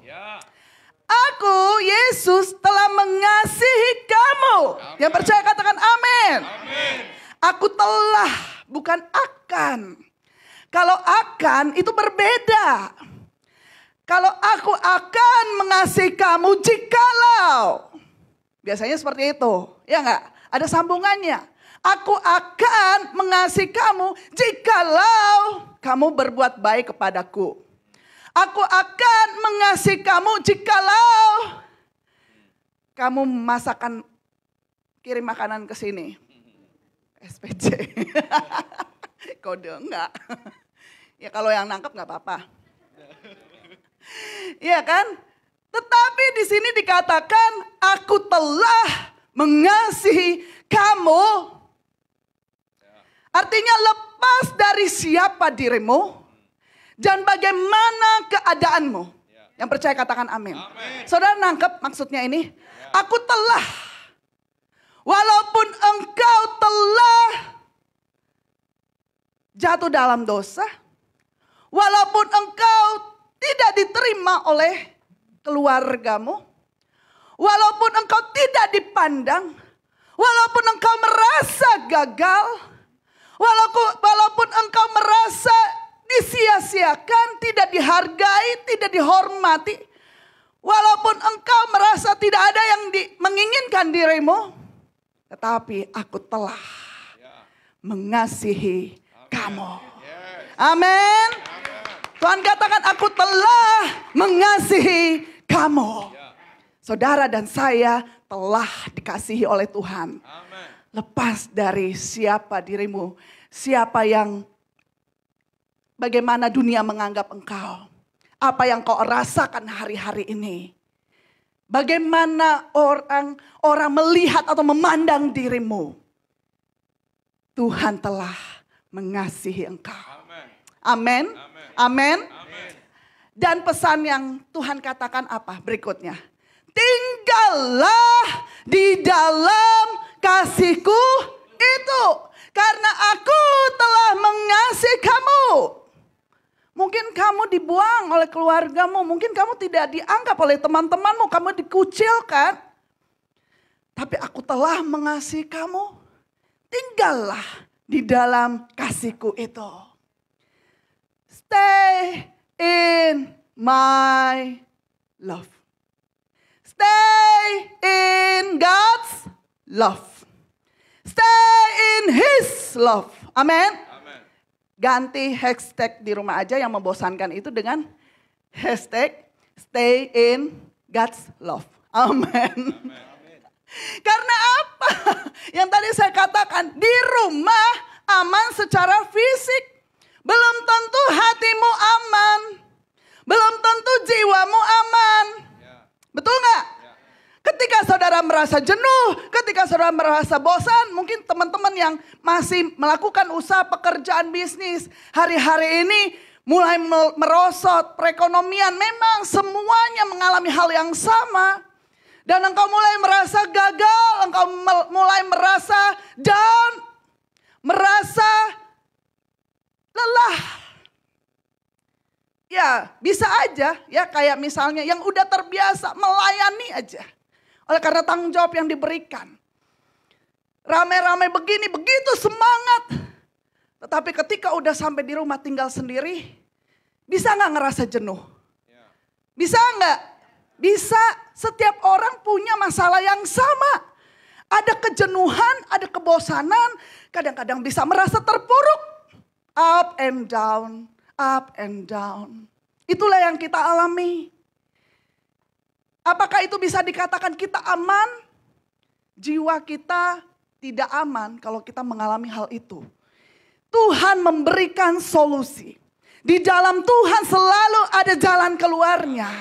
Aku Yesus telah mengasihi kamu. Yang percaya katakan amin. Aku telah, bukan akan. Kalau akan itu berbeda. Kalau aku akan mengasihi kamu jikalau. Biasanya seperti itu. Ya enggak? Ada sambungannya. Aku akan mengasihi kamu jikalau kamu berbuat baik kepadaku. Aku akan mengasihi kamu jikalau kamu kirim makanan ke sini. SPC. Kode enggak. Ya kalau yang nangkep enggak apa-apa. Iya kan? Tetapi di sini dikatakan aku telah mengasihi kamu. Artinya lepas dari siapa dirimu dan bagaimana keadaanmu. Yang percaya katakan amin. Saudara nangkep maksudnya ini? Aku telah. Walaupun engkau telah jatuh dalam dosa. Walaupun engkau tidak diterima oleh keluargamu. Walaupun engkau tidak dipandang. Walaupun engkau merasa gagal. Walaupun engkau merasa disia-siakan, tidak dihargai, tidak dihormati. Walaupun engkau merasa tidak ada yang menginginkan dirimu. Tetapi aku telah mengasihi kamu. Amin. Tuhan katakan aku telah mengasihi kamu. Saudara dan saya telah dikasihi oleh Tuhan. Lepas dari siapa dirimu, siapa yang bagaimana dunia menganggap engkau. Apa yang kau rasakan hari-hari ini. Bagaimana orang melihat atau memandang dirimu. Tuhan telah mengasihi engkau. Amin. Amin. Dan pesan yang Tuhan katakan apa berikutnya? Tinggallah di dalam kasihku itu. Karena aku telah mengasihi kamu. Mungkin kamu dibuang oleh keluargamu. Mungkin kamu tidak dianggap oleh teman-temanmu. Kamu dikucilkan. Tapi aku telah mengasihi kamu. Tinggallah di dalam kasihku itu. Stay in my love. Stay in God's love. Stay in His love. Amen. ganti hashtag di rumah aja yang membosankan itu dengan hashtag stay in God's love. Amin. Karena apa? Yang tadi saya katakan, di rumah aman secara fisik. Belum tentu hatimu aman. Belum tentu jiwamu aman. Betul nggak? Ketika saudara merasa jenuh, ketika saudara merasa bosan, mungkin teman-teman yang masih melakukan usaha pekerjaan bisnis, hari-hari ini mulai merosot perekonomian, memang semuanya mengalami hal yang sama. Dan engkau mulai merasa gagal, engkau mulai merasa down, merasa lelah. Ya bisa aja ya, kayak misalnya yang udah terbiasa melayani aja. Oleh karena tanggung jawab yang diberikan. Rame-rame begini, begitu semangat. Tetapi ketika udah sampai di rumah tinggal sendiri, bisa nggak ngerasa jenuh? Bisa nggak? Bisa. Setiap orang punya masalah yang sama. Ada kejenuhan, ada kebosanan, kadang-kadang bisa merasa terpuruk. Up and down, up and down. Itulah yang kita alami. Apakah itu bisa dikatakan kita aman? Jiwa kita tidak aman kalau kita mengalami hal itu. Tuhan memberikan solusi. Di dalam Tuhan selalu ada jalan keluarnya.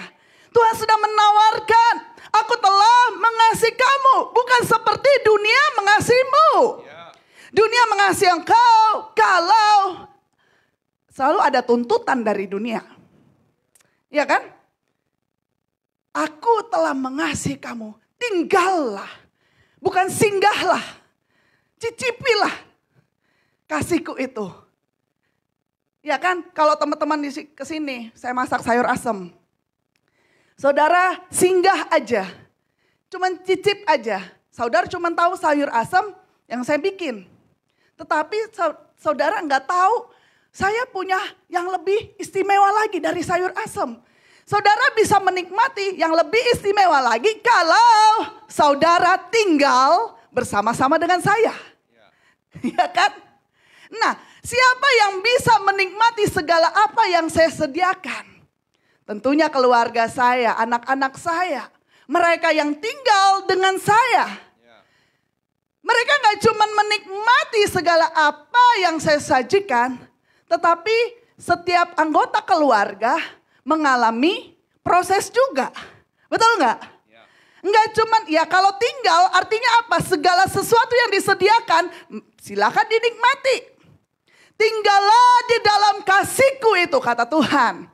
Tuhan sudah menawarkan, aku telah mengasihi kamu, bukan seperti dunia mengasihimu. Dunia mengasihi engkau kalau selalu ada tuntutan dari dunia. Ya kan? Aku telah mengasihi kamu, tinggallah, bukan singgahlah, cicipilah kasihku itu. Ya kan, kalau teman-teman kesini, saya masak sayur asem. Saudara singgah aja, cuman cicip aja. Saudara cuma tahu sayur asem yang saya bikin. Tetapi saudara nggak tahu, saya punya yang lebih istimewa lagi dari sayur asem. Saudara bisa menikmati yang lebih istimewa lagi kalau saudara tinggal bersama-sama dengan saya. Ya kan? Nah, siapa yang bisa menikmati segala apa yang saya sediakan? Tentunya keluarga saya, anak-anak saya. Mereka yang tinggal dengan saya. Mereka gak cuma menikmati segala apa yang saya sajikan. Tetapi setiap anggota keluarga mengalami proses juga. Betul nggak? Enggak cuman, ya kalau tinggal artinya apa? Segala sesuatu yang disediakan silakan dinikmati. Tinggallah di dalam kasihku itu, kata Tuhan.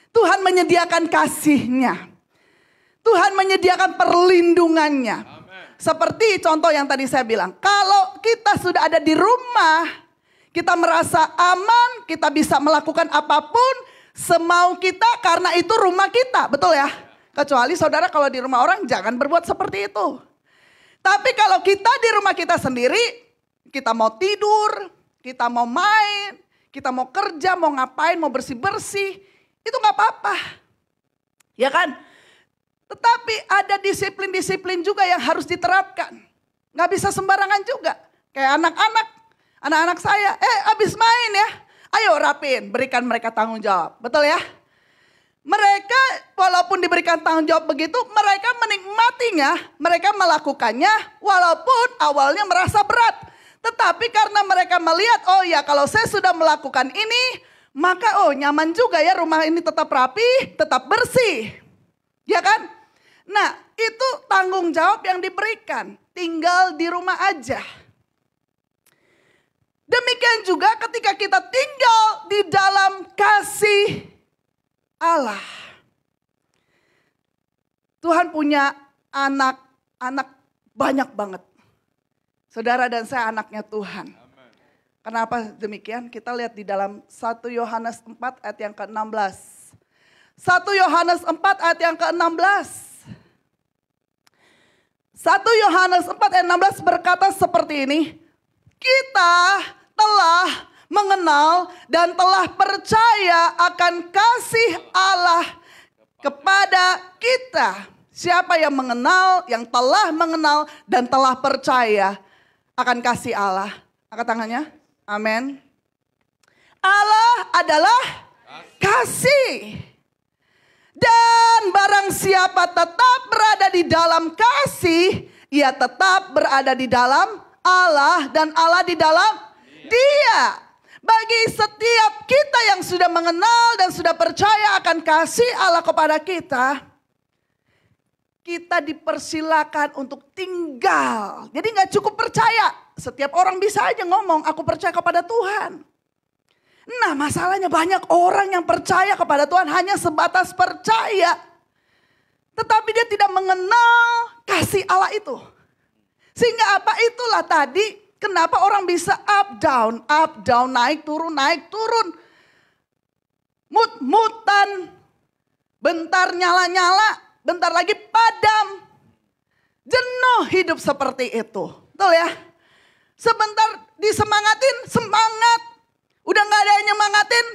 Tuhan menyediakan kasihnya. Tuhan menyediakan perlindungannya. Seperti contoh yang tadi saya bilang. Kalau kita sudah ada di rumah, kita merasa aman, kita bisa melakukan apapun semau kita karena itu rumah kita, betul ya? Kecuali saudara kalau di rumah orang jangan berbuat seperti itu. Tapi kalau kita di rumah kita sendiri, kita mau tidur, kita mau main, kita mau kerja, mau ngapain, mau bersih-bersih, itu gak apa-apa. Ya kan? Tetapi ada disiplin-disiplin juga yang harus diterapkan. Gak bisa sembarangan juga. Kayak anak-anak saya, abis main ya. Ayo rapin, berikan mereka tanggung jawab. Betul ya? Mereka walaupun diberikan tanggung jawab begitu, mereka menikmatinya, mereka melakukannya walaupun awalnya merasa berat. Tetapi karena mereka melihat, oh ya kalau saya sudah melakukan ini, maka nyaman juga ya rumah ini tetap rapi, tetap bersih. Ya kan? Nah itu tanggung jawab yang diberikan, tinggal di rumah aja. Demikian juga ketika kita tinggal di dalam kasih Allah. Tuhan punya anak banyak banget. Saudara dan saya anaknya Tuhan. Kenapa demikian? Kita lihat di dalam 1 Yohanes 4 ayat yang ke-16. 1 Yohanes 4 ayat yang ke-16. 1 Yohanes 4 ayat 16 berkata seperti ini. Kita telah mengenal dan telah percaya akan kasih Allah kepada kita. Siapa yang mengenal, yang telah mengenal dan telah percaya akan kasih Allah? Angkat tangannya. Amin. Allah adalah kasih. Dan barang siapa tetap berada di dalam kasih, ia tetap berada di dalam Allah dan Allah di dalam dia. Bagi setiap kita yang sudah mengenal dan sudah percaya akan kasih Allah kepada kita, kita dipersilakan untuk tinggal. Jadi gak cukup percaya. Setiap orang bisa aja ngomong, aku percaya kepada Tuhan. Nah, masalahnya banyak orang yang percaya kepada Tuhan hanya sebatas percaya. Tetapi dia tidak mengenal kasih Allah itu. Sehingga apa itulah tadi, kenapa orang bisa up, down, naik, turun. Mut-mutan, bentar nyala-nyala, bentar lagi padam. Jenuh hidup seperti itu. Betul ya? Sebentar disemangatin, semangat. Udah gak ada yang nyemangatin,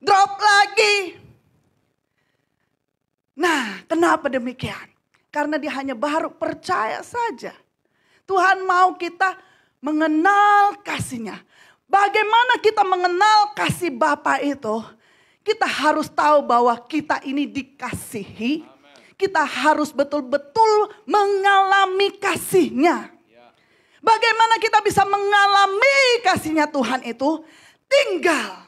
drop lagi. Nah, kenapa demikian? Karena dia hanya baru percaya saja. Tuhan mau kita mengenal kasih-Nya. Bagaimana kita mengenal kasih Bapa itu? Kita harus tahu bahwa kita ini dikasihi. Kita harus betul-betul mengalami kasih-Nya. Bagaimana kita bisa mengalami kasih-Nya Tuhan itu? Tinggal.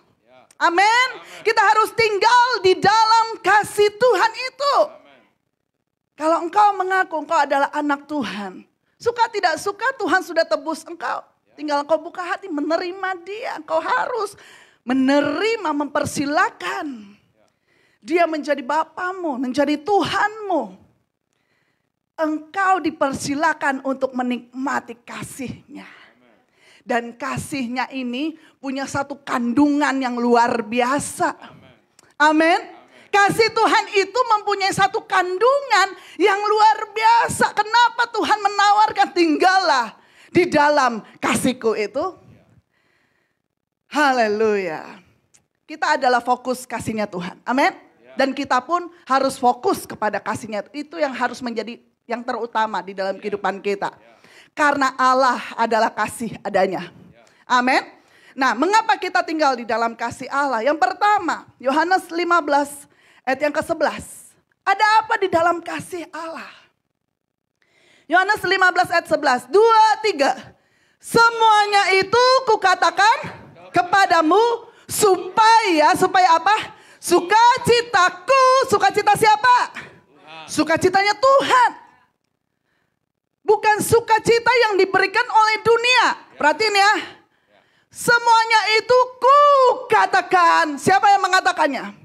Amin. Kita harus tinggal di dalam kasih Tuhan itu. Kalau engkau mengaku engkau adalah anak Tuhan, suka tidak suka Tuhan sudah tebus engkau. Tinggal engkau buka hati menerima Dia. Engkau harus menerima, mempersilakan Dia menjadi Bapamu, menjadi Tuhanmu. Engkau dipersilakan untuk menikmati kasih-Nya. Dan kasih-Nya ini punya satu kandungan yang luar biasa. Amin. Kasih Tuhan itu mempunyai satu kandungan yang luar biasa. Kenapa Tuhan menawarkan tinggallah di dalam kasih-Ku itu? Haleluya. Kita adalah fokus kasih-Nya Tuhan. Amin. Dan kita pun harus fokus kepada kasih-Nya. Itu yang harus menjadi yang terutama di dalam kehidupan kita. Karena Allah adalah kasih adanya. Amin. Nah, mengapa kita tinggal di dalam kasih Allah? Yang pertama, Yohanes 15 ayat yang ke-11. Ada apa di dalam kasih Allah? Yohanes 15 ayat 11. 2, 3. Semuanya itu kukatakan kepadamu supaya apa? Sukacitaku. Sukacita siapa? Sukacitanya Tuhan. Bukan sukacita yang diberikan oleh dunia. Perhatiin ya. Semuanya itu kukatakan. Siapa yang mengatakannya?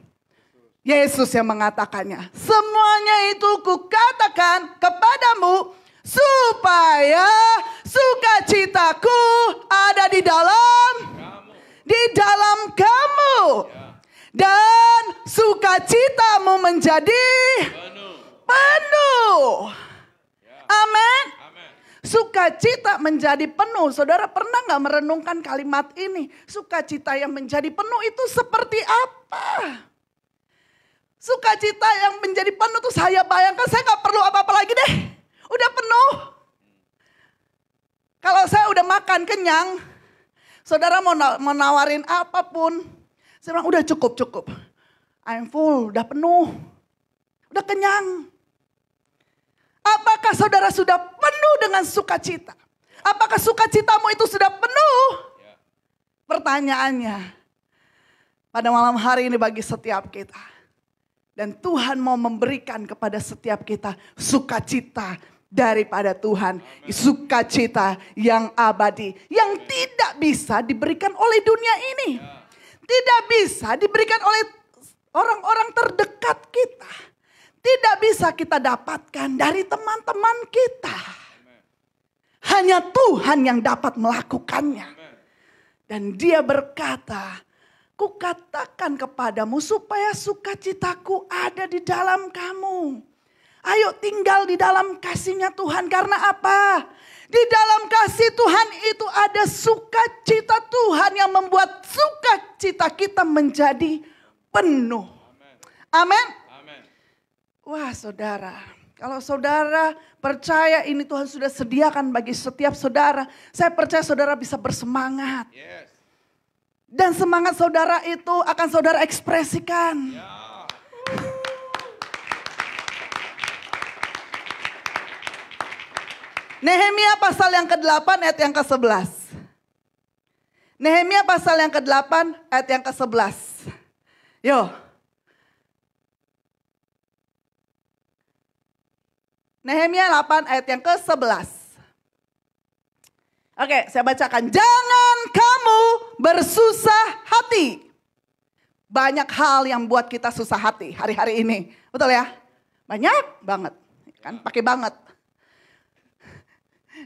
Yesus yang mengatakannya. Semuanya itu kukatakan kepadamu supaya sukacitaku ada di dalam kamu. Dan sukacitamu menjadi penuh. Amin. Sukacita menjadi penuh. Saudara pernah gak merenungkan kalimat ini? Sukacita yang menjadi penuh itu seperti apa? Sukacita yang menjadi penuh itu saya bayangkan saya gak perlu apa-apa lagi deh. Udah penuh. Kalau saya udah makan kenyang, saudara mau nawarin apapun, saya bilang udah cukup. I'm full, udah penuh. Udah kenyang. Apakah saudara sudah penuh dengan sukacita? Apakah sukacitamu itu sudah penuh? Pertanyaannya, pada malam hari ini bagi setiap kita. Dan Tuhan mau memberikan kepada setiap kita sukacita daripada Tuhan. Sukacita yang abadi. Yang tidak bisa diberikan oleh dunia ini. Tidak bisa diberikan oleh orang-orang terdekat kita. Tidak bisa kita dapatkan dari teman-teman kita. Hanya Tuhan yang dapat melakukannya. Dan Dia berkata, kukatakan kepadamu supaya sukacitaku ada di dalam kamu. Ayo tinggal di dalam kasih-Nya Tuhan. Karena apa? Di dalam kasih Tuhan itu ada sukacita Tuhan yang membuat sukacita kita menjadi penuh. Amin. Wah saudara, kalau saudara percaya ini Tuhan sudah sediakan bagi setiap saudara. Saya percaya saudara bisa bersemangat. Dan semangat saudara itu akan saudara ekspresikan. Nehemia pasal yang ke-8 ayat yang ke-11. Nehemia pasal yang ke-8 ayat yang ke-11. Yo. Nehemia 8 ayat yang ke-11. Oke, saya bacakan. Jangan kamu bersusah hati. Banyak hal yang buat kita susah hati hari-hari ini. Betul ya? Banyak banget. Kan pakai banget.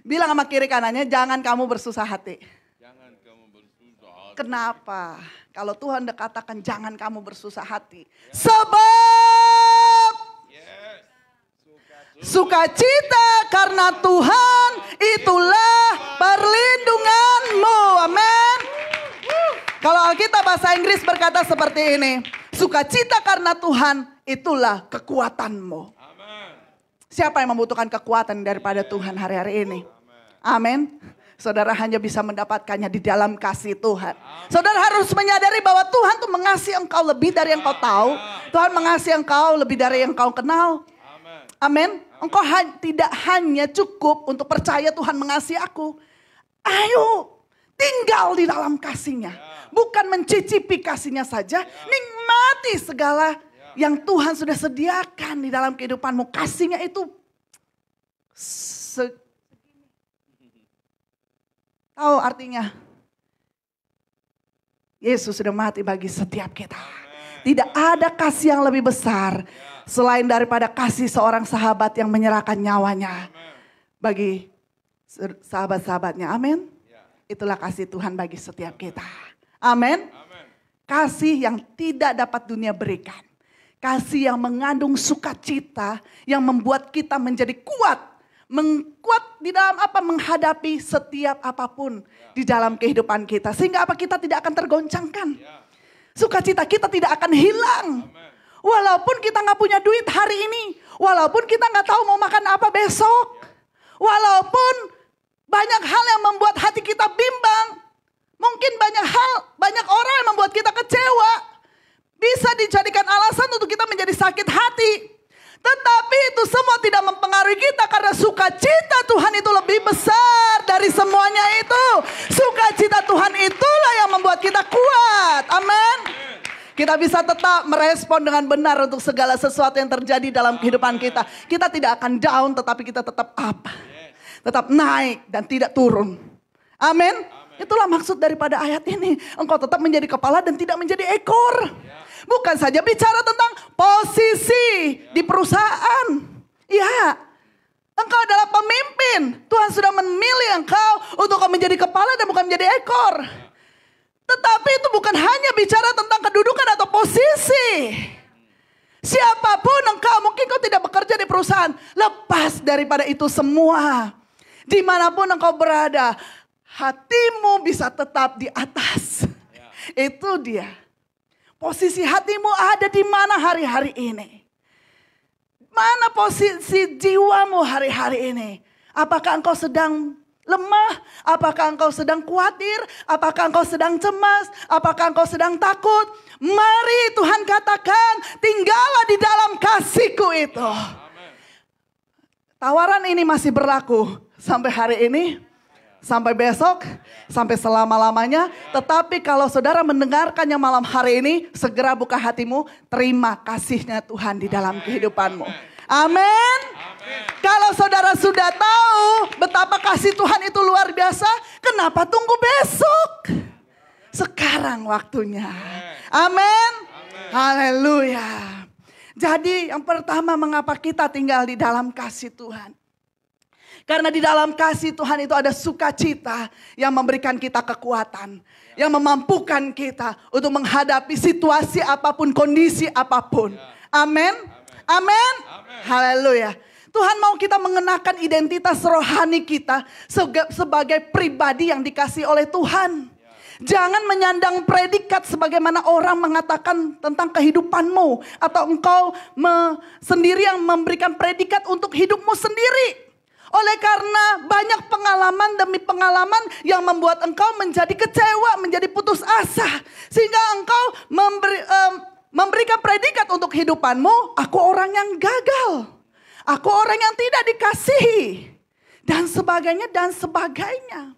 Bilang sama kiri kanannya, jangan kamu bersusah hati. Jangan kamu bersusah hati. Kenapa? Kalau Tuhan udah katakan jangan kamu bersusah hati. Sebab sukacita karena Tuhan itulah perlindunganmu. Amin. Kalau Alkitab bahasa Inggris berkata seperti ini. Sukacita karena Tuhan itulah kekuatanmu. Siapa yang membutuhkan kekuatan daripada Tuhan hari-hari ini? Amin. Saudara hanya bisa mendapatkannya di dalam kasih Tuhan. Saudara harus menyadari bahwa Tuhan tuh mengasihi engkau lebih dari yang kau tahu. Tuhan mengasihi engkau lebih dari yang kau kenal. Amin. Engkau tidak hanya cukup untuk percaya Tuhan mengasihi aku. Ayo tinggal di dalam kasihnya. Bukan mencicipi kasihnya saja. Nikmati segala yang Tuhan sudah sediakan di dalam kehidupanmu. Kasihnya itu tahu artinya? Yesus sudah mati bagi setiap kita. Tidak ada kasih yang lebih besar selain daripada kasih seorang sahabat yang menyerahkan nyawanya bagi sahabat-sahabatnya. Amin. Itulah kasih Tuhan bagi setiap kita. Amin. Kasih yang tidak dapat dunia berikan. Kasih yang mengandung sukacita yang membuat kita menjadi kuat. Kuat di dalam apa? Menghadapi setiap apapun di dalam kehidupan kita. Sehingga apa? Kita tidak akan tergoncangkan. Sukacita kita tidak akan hilang. Walaupun kita gak punya duit hari ini. Walaupun kita gak tahu mau makan apa besok. Walaupun banyak hal yang membuat hati kita bimbang. Mungkin banyak orang yang membuat kita kecewa. Bisa dijadikan alasan untuk kita menjadi sakit hati. Tetapi itu semua tidak mempengaruhi kita karena sukacita Tuhan itu lebih besar dari semuanya itu. Sukacita Tuhan itulah yang membuat kita kuat. Amin. Kita bisa tetap merespon dengan benar untuk segala sesuatu yang terjadi dalam kehidupan kita. Kita tidak akan down tetapi kita tetap up. Tetap naik dan tidak turun. Amin. Itulah maksud daripada ayat ini. Engkau tetap menjadi kepala dan tidak menjadi ekor. Bukan saja bicara tentang posisi di perusahaan. Ya, engkau adalah pemimpin. Tuhan sudah memilih engkau untuk menjadi kepala dan bukan menjadi ekor. Tetapi itu bukan hanya bicara tentang kedudukan atau posisi. Siapapun engkau, mungkin kau tidak bekerja di perusahaan. Lepas daripada itu semua. Dimanapun engkau berada, hatimu bisa tetap di atas. Itu dia. Posisi hatimu ada di mana hari-hari ini? Mana posisi jiwamu hari-hari ini? Apakah engkau sedang lemah? Apakah engkau sedang khawatir? Apakah engkau sedang cemas? Apakah engkau sedang takut? Mari Tuhan katakan, tinggallah di dalam kasih-Ku itu. Tawaran ini masih berlaku sampai hari ini, sampai besok, sampai selama-lamanya. Tetapi kalau saudara mendengarkannya malam hari ini, segera buka hatimu, terima kasihnya Tuhan di dalam kehidupanmu. Amin. Kalau saudara sudah tahu betapa kasih Tuhan itu luar biasa, kenapa tunggu besok? Sekarang waktunya. Amin. Haleluya. Jadi yang pertama, mengapa kita tinggal di dalam kasih Tuhan? Karena di dalam kasih Tuhan itu ada sukacita yang memberikan kita kekuatan. Yang memampukan kita untuk menghadapi situasi apapun, kondisi apapun. Amin. Amin. Haleluya. Tuhan mau kita mengenakan identitas rohani kita sebagai pribadi yang dikasih oleh Tuhan. Jangan menyandang predikat sebagaimana orang mengatakan tentang kehidupanmu. Atau engkau sendiri yang memberikan predikat untuk hidupmu sendiri. Oleh karena banyak pengalaman demi pengalaman yang membuat engkau menjadi kecewa, menjadi putus asa. Sehingga engkau memberikan predikat untuk hidupanmu, aku orang yang gagal. Aku orang yang tidak dikasihi. Dan sebagainya dan sebagainya.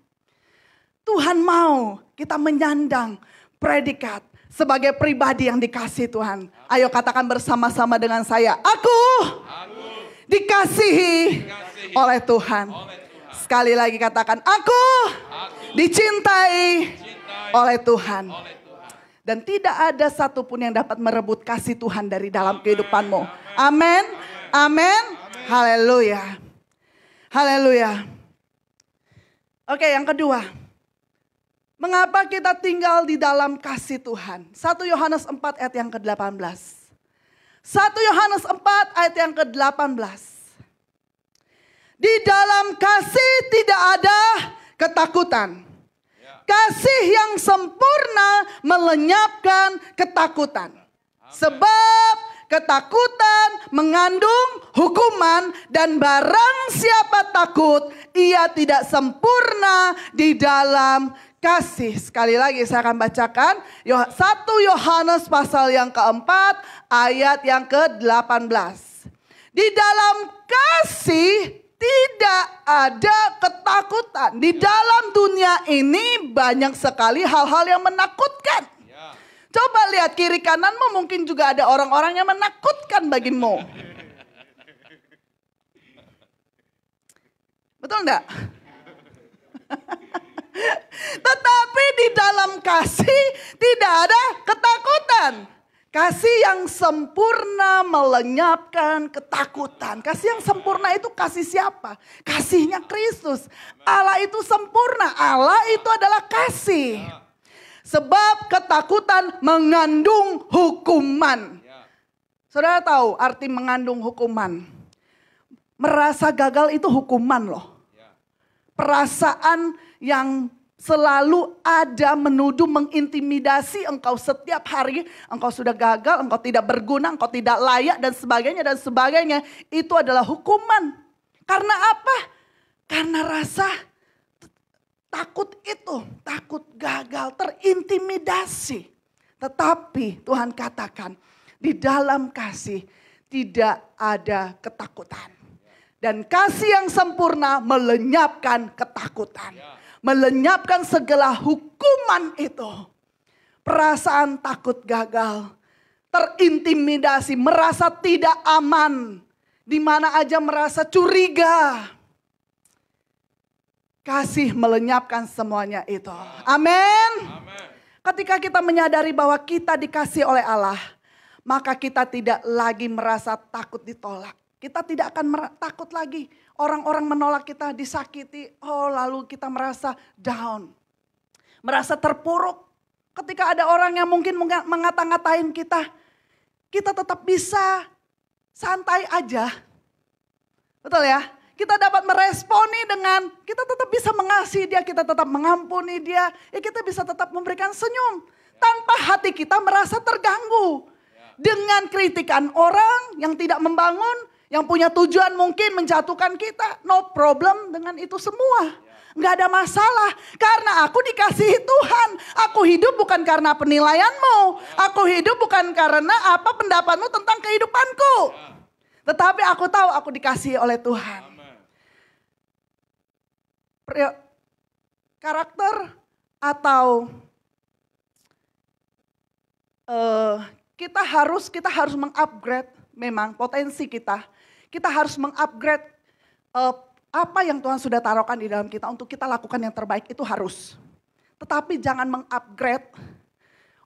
Tuhan mau kita menyandang predikat sebagai pribadi yang dikasihi Tuhan. Ayo katakan bersama-sama dengan saya. Aku dikasihi oleh Tuhan. Sekali lagi katakan, aku dicintai oleh Tuhan. Dan tidak ada satupun yang dapat merebut kasih Tuhan dari dalam kehidupanmu. Amin. Amin. Haleluya. Haleluya. Oke, yang kedua. Mengapa kita tinggal di dalam kasih Tuhan? 1 Yohanes 4 ayat yang ke-18. 1 Yohanes 4 ayat yang ke-18. Di dalam kasih tidak ada ketakutan. Kasih yang sempurna melenyapkan ketakutan. Sebab ketakutan mengandung hukuman dan barang siapa takut ia tidak sempurna di dalam kasih. Sekali lagi saya akan bacakan 1 Yohanes pasal yang keempat ayat yang ke-18. Di dalam kasih tidak ada ketakutan. Di dalam dunia ini banyak sekali hal-hal yang menakutkan. Coba lihat kiri kananmu, mungkin juga ada orang-orang yang menakutkan bagimu. Betul enggak? Tetapi di dalam kasih tidak ada ketakutan. Kasih yang sempurna melenyapkan ketakutan. Kasih yang sempurna itu kasih siapa? Kasihnya Kristus. Allah itu sempurna. Allah itu adalah kasih. Sebab ketakutan mengandung hukuman. Saudara tahu arti mengandung hukuman? Merasa gagal itu hukuman loh. Perasaan yang selalu ada menuduh, mengintimidasi engkau setiap hari. Engkau sudah gagal, engkau tidak berguna, engkau tidak layak dan sebagainya dan sebagainya. Itu adalah hukuman. Karena apa? Karena rasa takut itu, takut gagal, terintimidasi. Tetapi Tuhan katakan di dalam kasih tidak ada ketakutan. Dan kasih yang sempurna melenyapkan ketakutan. Melenyapkan segala hukuman itu. Perasaan takut gagal, terintimidasi, merasa tidak aman. Di mana aja merasa curiga. Kasih melenyapkan semuanya itu. Amin. Ketika kita menyadari bahwa kita dikasih oleh Allah, maka kita tidak lagi merasa takut ditolak. Kita tidak akan takut lagi orang-orang menolak kita, disakiti. Oh, lalu kita merasa down. Merasa terpuruk. Ketika ada orang yang mungkin mengata-ngatain kita, kita tetap bisa santai aja. Betul ya? Kita dapat meresponi dengan, kita tetap bisa mengasihi dia, kita tetap mengampuni dia. Ya kita bisa tetap memberikan senyum. Tanpa hati kita merasa terganggu. Dengan kritikan orang yang tidak membangun, yang punya tujuan mungkin menjatuhkan kita. No problem dengan itu semua. Nggak ada masalah. Karena aku dikasihi Tuhan. Aku hidup bukan karena penilaianmu. Aku hidup bukan karena apa pendapatmu tentang kehidupanku. Tetapi aku tahu aku dikasihi oleh Tuhan. Karakter atau kita harus mengupgrade memang potensi kita. Kita harus mengupgrade apa yang Tuhan sudah taruhkan di dalam kita untuk kita lakukan yang terbaik itu harus. Tetapi jangan mengupgrade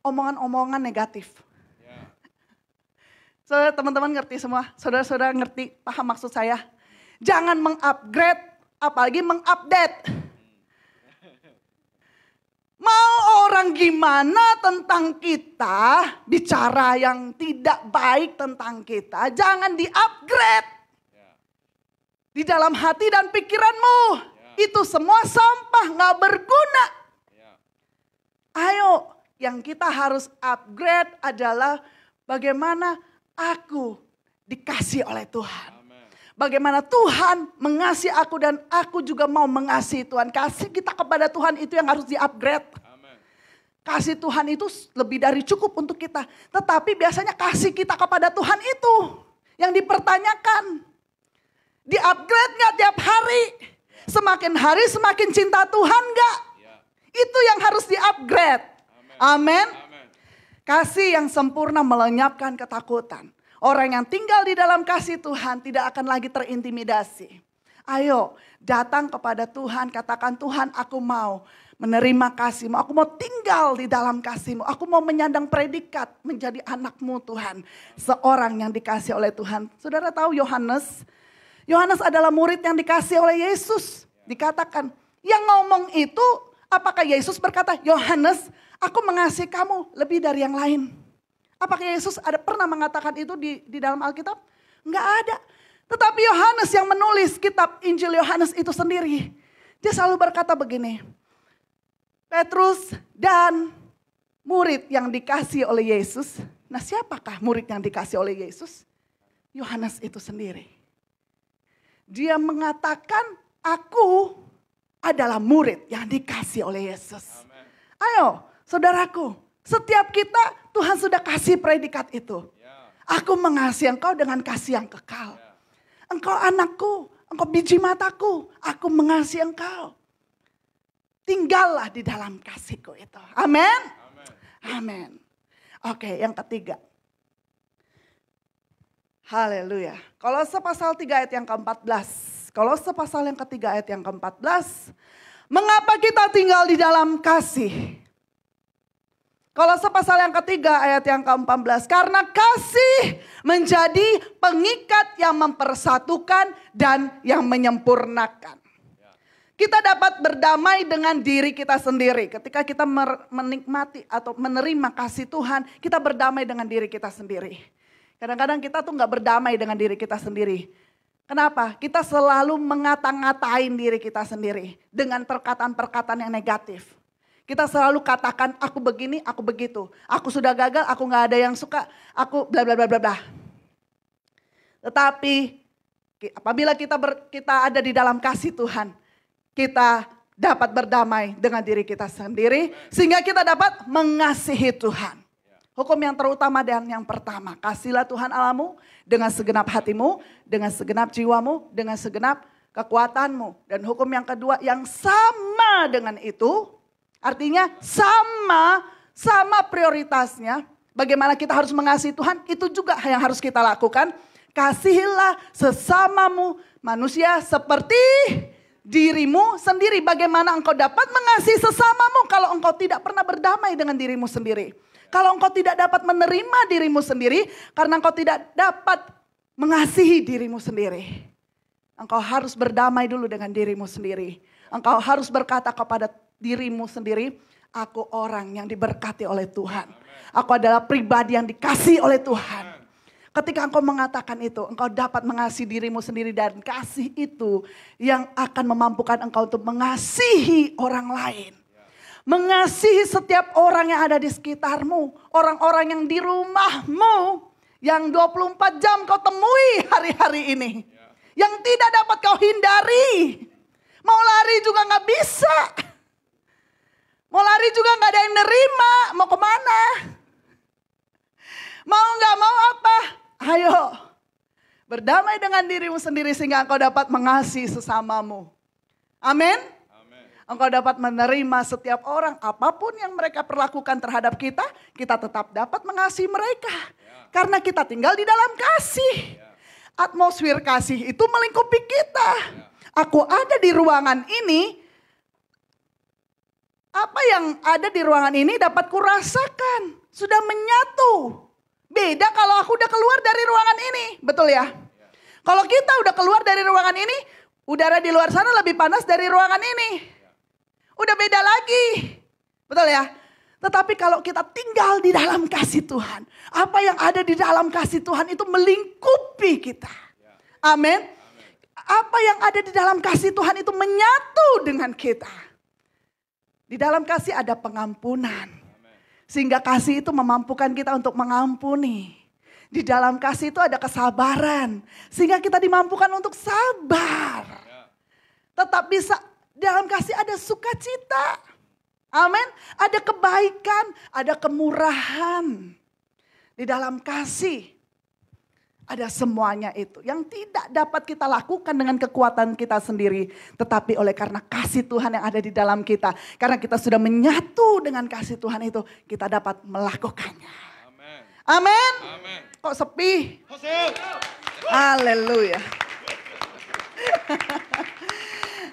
omongan-omongan negatif. Saudara teman-teman ngerti semua? Saudara-saudara ngerti, paham maksud saya? Jangan mengupgrade, apalagi mengupdate. Mau orang gimana tentang kita, bicara yang tidak baik tentang kita, jangan di-upgrade. Di dalam hati dan pikiranmu, itu semua sampah, gak berguna. Ayo, yang kita harus upgrade adalah bagaimana aku dikasih oleh Tuhan. Bagaimana Tuhan mengasihi aku dan aku juga mau mengasihi Tuhan. Kasih kita kepada Tuhan itu yang harus di-upgrade. Kasih Tuhan itu lebih dari cukup untuk kita. Tetapi biasanya kasih kita kepada Tuhan itu yang dipertanyakan. Di-upgrade gak tiap hari? Semakin hari semakin cinta Tuhan gak? Itu yang harus di-upgrade. Amin. Kasih yang sempurna melenyapkan ketakutan. Orang yang tinggal di dalam kasih Tuhan tidak akan lagi terintimidasi. Ayo datang kepada Tuhan, katakan Tuhan aku mau menerima kasih-Mu. Aku mau tinggal di dalam kasih-Mu. Aku mau menyandang predikat menjadi anak-Mu Tuhan. Seorang yang dikasih oleh Tuhan. Saudara tahu Yohanes? Yohanes adalah murid yang dikasih oleh Yesus. Dikatakan yang ngomong itu apakah Yesus berkata, Yohanes aku mengasihi kamu lebih dari yang lain. Apakah Yesus pernah mengatakan itu di dalam Alkitab? Enggak ada. Tetapi Yohanes yang menulis kitab Injil Yohanes itu sendiri. Dia selalu berkata begini. Petrus dan murid yang dikasih oleh Yesus. Nah siapakah murid yang dikasih oleh Yesus? Yohanes itu sendiri. Dia mengatakan aku adalah murid yang dikasih oleh Yesus. Ayo saudaraku. Setiap kita Tuhan sudah kasih predikat itu. Aku mengasihi engkau dengan kasih yang kekal. Engkau anakku, engkau biji mataku. Aku mengasihi engkau. Tinggallah di dalam kasihku itu. Amin. Amin. Oke, yang ketiga. Haleluya. Kolose pasal 3 ayat yang ke-14. Kolose pasal yang ketiga ayat yang ke-14. Mengapa kita tinggal di dalam kasih? Kolose pasal yang ketiga ayat yang ke-14. Karena kasih menjadi pengikat yang mempersatukan dan yang menyempurnakan. Kita dapat berdamai dengan diri kita sendiri. Ketika kita menikmati atau menerima kasih Tuhan, kita berdamai dengan diri kita sendiri. Kadang-kadang kita tuh gak berdamai dengan diri kita sendiri. Kenapa? Kita selalu ngata-ngatain diri kita sendiri dengan perkataan-perkataan yang negatif. Kita selalu katakan aku begini, aku begitu. Aku sudah gagal, aku gak ada yang suka, aku bla bla bla bla bla. Tetapi apabila kita ada di dalam kasih Tuhan, kita dapat berdamai dengan diri kita sendiri sehingga kita dapat mengasihi Tuhan. Hukum yang terutama dan yang pertama, kasihlah Tuhan Allahmu dengan segenap hatimu, dengan segenap jiwamu, dengan segenap kekuatanmu. Dan hukum yang kedua yang sama dengan itu, artinya sama prioritasnya. Bagaimana kita harus mengasihi Tuhan, itu juga yang harus kita lakukan. Kasihilah sesamamu manusia seperti dirimu sendiri. Bagaimana engkau dapat mengasihi sesamamu kalau engkau tidak pernah berdamai dengan dirimu sendiri. Kalau engkau tidak dapat menerima dirimu sendiri karena engkau tidak dapat mengasihi dirimu sendiri. Engkau harus berdamai dulu dengan dirimu sendiri. Engkau harus berkata kepada dirimu sendiri, aku orang yang diberkati oleh Tuhan. Aku adalah pribadi yang dikasihi oleh Tuhan. Ketika engkau mengatakan itu, engkau dapat mengasihi dirimu sendiri dan kasih itu yang akan memampukan engkau untuk mengasihi orang lain. Mengasihi setiap orang yang ada di sekitarmu. Orang-orang yang di rumahmu. Yang 24 jam kau temui hari-hari ini. Yang tidak dapat kau hindari. Mau lari juga gak bisa. Mau lari juga gak ada yang nerima. Mau kemana? Mau gak mau apa? Ayo. Berdamai dengan dirimu sendiri sehingga engkau dapat mengasihi sesamamu. Amin. Engkau dapat menerima setiap orang apapun yang mereka perlakukan terhadap kita. Kita tetap dapat mengasihi mereka. Karena kita tinggal di dalam kasih. Atmosfer kasih itu melingkupi kita. Aku ada di ruangan ini. Apa yang ada di ruangan ini dapat kurasakan. Sudah menyatu. Beda kalau aku udah keluar dari ruangan ini. Betul ya? Kalau kita udah keluar dari ruangan ini. Udara di luar sana lebih panas dari ruangan ini. Udah beda lagi. Betul ya? Tetapi kalau kita tinggal di dalam kasih Tuhan. Apa yang ada di dalam kasih Tuhan itu melingkupi kita. Amin. Apa yang ada di dalam kasih Tuhan itu menyatu dengan kita. Di dalam kasih ada pengampunan. Sehingga kasih itu memampukan kita untuk mengampuni. Di dalam kasih itu ada kesabaran. Sehingga kita dimampukan untuk sabar. Tetap bisa, dalam kasih ada sukacita. Amin. Ada kebaikan, ada kemurahan. Di dalam kasih ada semuanya itu. Yang tidak dapat kita lakukan dengan kekuatan kita sendiri. Tetapi oleh karena kasih Tuhan yang ada di dalam kita. Karena kita sudah menyatu dengan kasih Tuhan itu. Kita dapat melakukannya. Amin. Kok sepi? Haleluya.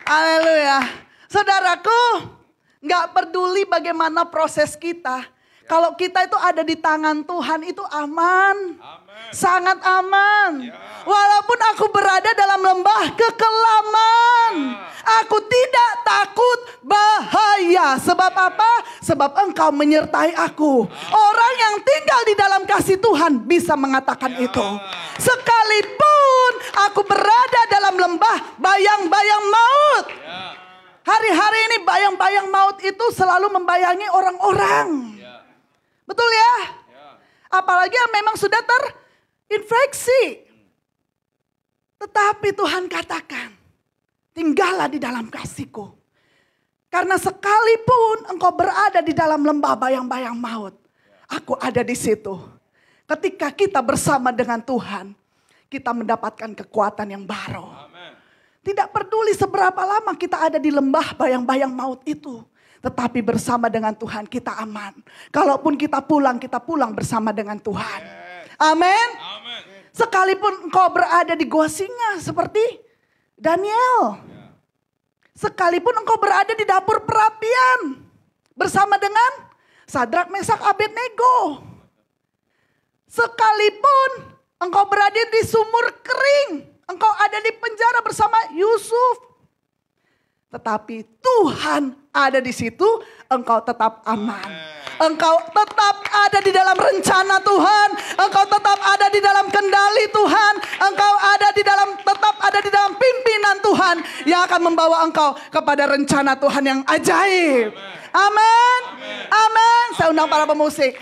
Haleluya. Saudaraku, gak peduli bagaimana proses kita. Kalau kita itu ada di tangan Tuhan itu aman. Sangat aman. Walaupun aku berada dalam lembah kekelaman. Aku tidak takut bahaya. Sebab apa? Sebab Engkau menyertai aku. Orang yang tinggal di dalam kasih Tuhan bisa mengatakan itu. Sekalipun aku berada dalam lembah bayang-bayang maut. Hari-hari ini bayang-bayang maut itu selalu membayangi orang-orang. Betul ya? Apalagi yang memang sudah terinfeksi. Tetapi Tuhan katakan, tinggallah di dalam kasih-Ku. Karena sekalipun engkau berada di dalam lembah bayang-bayang maut, aku ada di situ. Ketika kita bersama dengan Tuhan, kita mendapatkan kekuatan yang baru. Tidak peduli seberapa lama kita ada di lembah bayang-bayang maut itu. Tetapi bersama dengan Tuhan kita aman. Kalaupun kita pulang bersama dengan Tuhan. Amin. Sekalipun engkau berada di gua singa seperti Daniel. Sekalipun engkau berada di dapur perapian bersama dengan Sadrak, Mesak, Abednego. Sekalipun engkau berada di sumur kering, engkau ada di penjara bersama Yusuf. Tetapi Tuhan ada di situ, engkau tetap aman. Engkau tetap ada di dalam rencana Tuhan. Engkau tetap ada di dalam kendali Tuhan. Engkau tetap ada di dalam pimpinan Tuhan. Yang akan membawa engkau kepada rencana Tuhan yang ajaib. Amin. Amin. Saya undang para pemusik.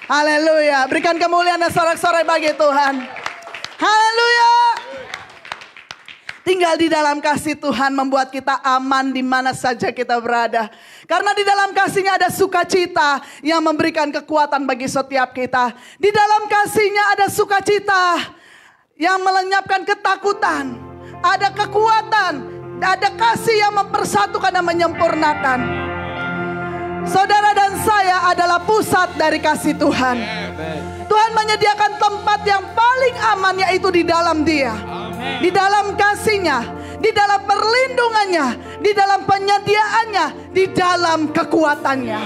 Haleluya. Berikan kemuliaan dan sorak-sorai bagi Tuhan. Haleluya. Tinggal di dalam kasih Tuhan membuat kita aman di mana saja kita berada. Karena di dalam kasih-Nya ada sukacita yang memberikan kekuatan bagi setiap kita. Di dalam kasih-Nya ada sukacita yang melenyapkan ketakutan. Ada kekuatan, ada kasih yang mempersatukan dan menyempurnakan. Saudara dan saya adalah pusat dari kasih Tuhan. Tuhan menyediakan tempat yang paling aman, yaitu di dalam Dia. Di dalam kasih-Nya, di dalam perlindungannya, di dalam penyediaannya, di dalam kekuatannya.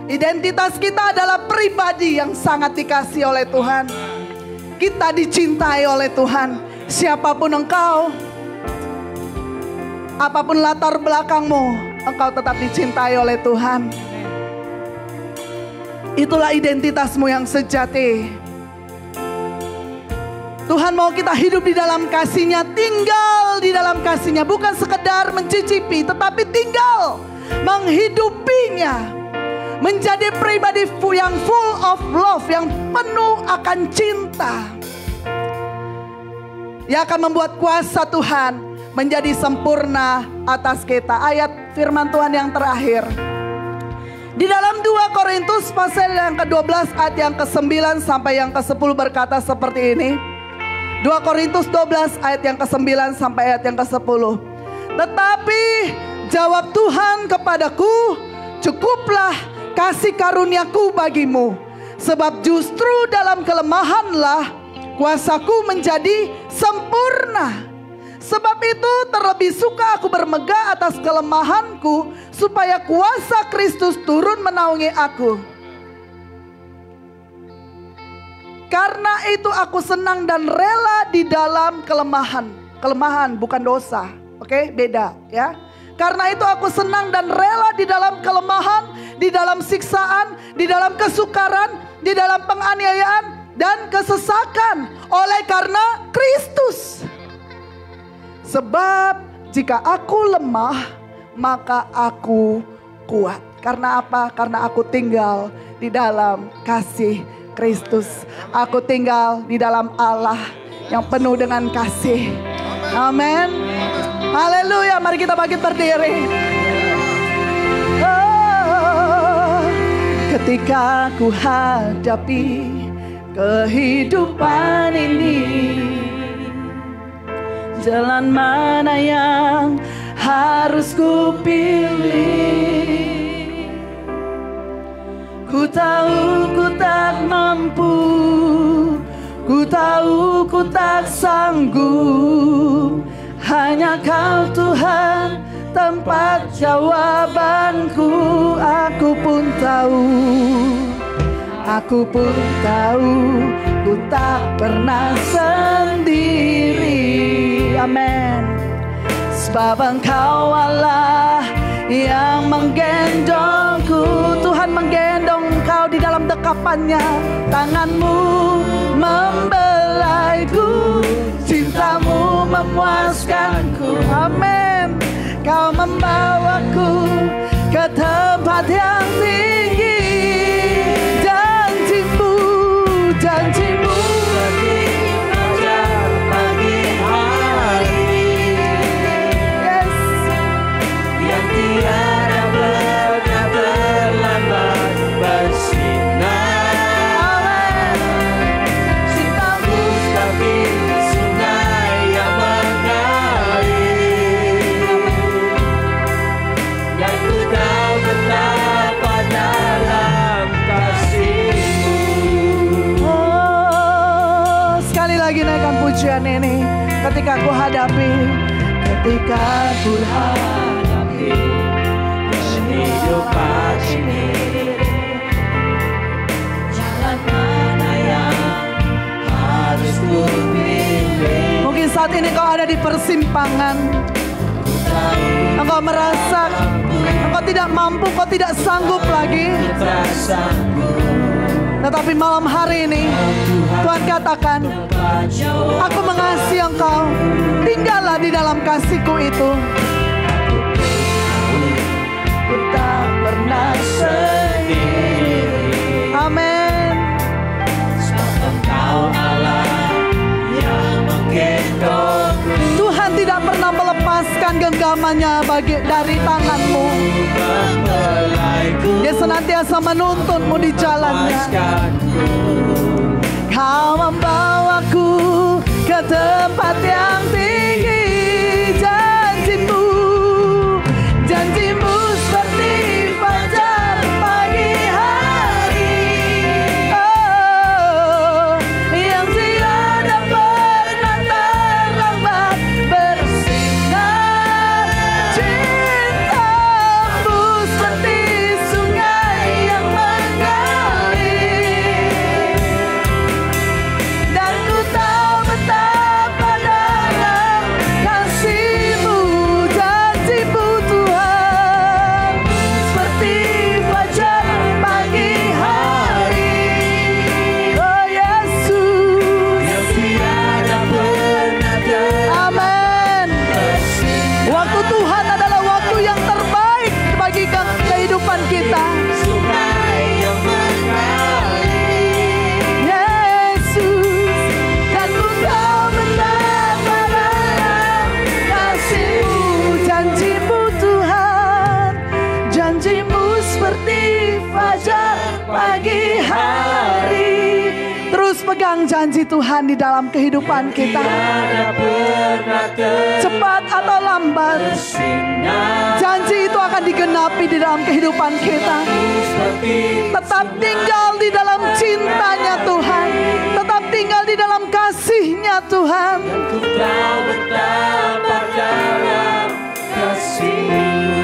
Identitas kita adalah pribadi yang sangat dikasihi oleh Tuhan. Kita dicintai oleh Tuhan. Siapapun engkau, apapun latar belakangmu, engkau tetap dicintai oleh Tuhan. Itulah identitasmu yang sejati. Tuhan mau kita hidup di dalam kasih-Nya, tinggal di dalam kasih-Nya. Bukan sekedar mencicipi, tetapi tinggal menghidupinya. Menjadi pribadi yang full of love, yang penuh akan cinta. Yang akan membuat kuasa Tuhan menjadi sempurna atas kita. Ayat firman Tuhan yang terakhir. Di dalam 2 Korintus pasal yang ke-12 ayat yang ke-9 sampai yang ke-10 berkata seperti ini. 2 Korintus 12 ayat yang ke-9 sampai ayat yang ke-10. Tetapi jawab Tuhan kepadaku, cukuplah kasih karuniaku bagimu. Sebab justru dalam kelemahanlah kuasaku menjadi sempurna. Sebab itu terlebih suka aku bermegah atas kelemahanku, supaya kuasa Kristus turun menaungi aku. Karena itu aku senang dan rela di dalam kelemahan. Kelemahan bukan dosa. Oke, beda ya. Karena itu aku senang dan rela di dalam kelemahan, di dalam siksaan, di dalam kesukaran, di dalam penganiayaan dan kesesakan. Oleh karena Kristus. Sebab jika aku lemah, maka aku kuat. Karena apa? Karena aku tinggal di dalam kasih Kristus. Aku tinggal di dalam Allah yang penuh dengan kasih. Amin. Haleluya. Mari kita bangkit berdiri. Oh, ketika ku hadapi kehidupan ini, jalan mana yang harus ku pilih? Ku tahu ku tak mampu, ku tahu ku tak sanggup. Hanya Kau Tuhan tempat jawabanku. Aku pun tahu ku tak pernah sendiri. Amin. Sebab Engkau Allah yang menggendongku. Tuhan menggendong engkau di dalam dekapannya. Tanganmu membelaiku, cintamu memuaskanku. Amin. Kau membawaku ke tempat yang tinggi. Janjimu seperti fajar pagi hari. Yes. Yang tiada pernah terlambat bersinar. Amin. Cintamu seperti sungai yang mengalir. Dan ku tahu betapa dalam kasih-Mu. Oh, sekali lagi naikkan pujian ini. Ketika ku hadapi kehidupan ini, jalan mana yang harus ku pilih? Mungkin saat ini kau ada di persimpangan. Engkau merasa engkau tidak mampu, kau tidak sanggup lagi. Tetapi malam hari ini Tuhan katakan, aku mengasihi engkau. Tinggallah di dalam kasih-Ku itu. Ku tak pernah sendiri. Amin. Sebab Engkau Allah yang menggendongku. Tuhan tidak pernah melepaskan genggamannya dari tanganmu. Dia senantiasa menuntunmu di jalannya. Kau membawaku ke tempat yang tinggi. Janjimu seperti fajar pagi hari. Oh, yang tiada pernah terlambat bersinar. Cintamu seperti sungai yang mengalir. Dan ku tahu betapa dalam kasih-Mu. Janji-Mu Tuhan seperti fajar pagi hari. Oh Yesus, yang tiada pernah terlambat. Amin. Waktu Tuhan adalah waktu yang terbaik bagi kehidupan kita. Yesus, dan ku tahu betapa dalam kasih-Mu. Janji-Mu Tuhan, janji-Mu seperti fajar pagi hari. Terus pegang janji Tuhan di dalam kehidupan kita. Cepat atau lambat, janji itu akan digenapi di dalam kehidupan kita. Tetap tinggal di dalam cintanya Tuhan. Tetap tinggal di dalam kasih-Nya Tuhan.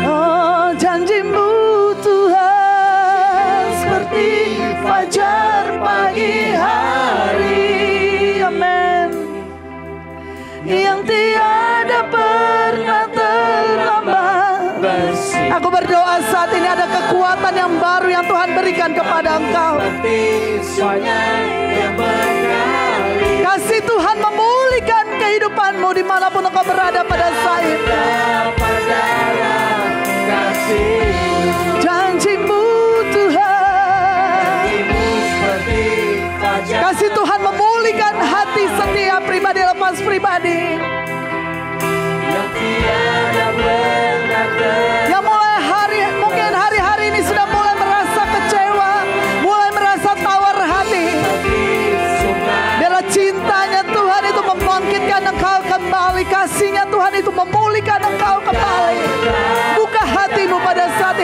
Oh, janji-Mu Tuhan seperti fajar pagi hari. Amin. Yang tiada pernah terlambat. Aku berdoa saat ini ada kekuatan yang baru yang Tuhan berikan kepada engkau. Kasih Tuhan memulihkan kehidupanmu dimanapun engkau berada pada saat ini. Janji-Mu Tuhan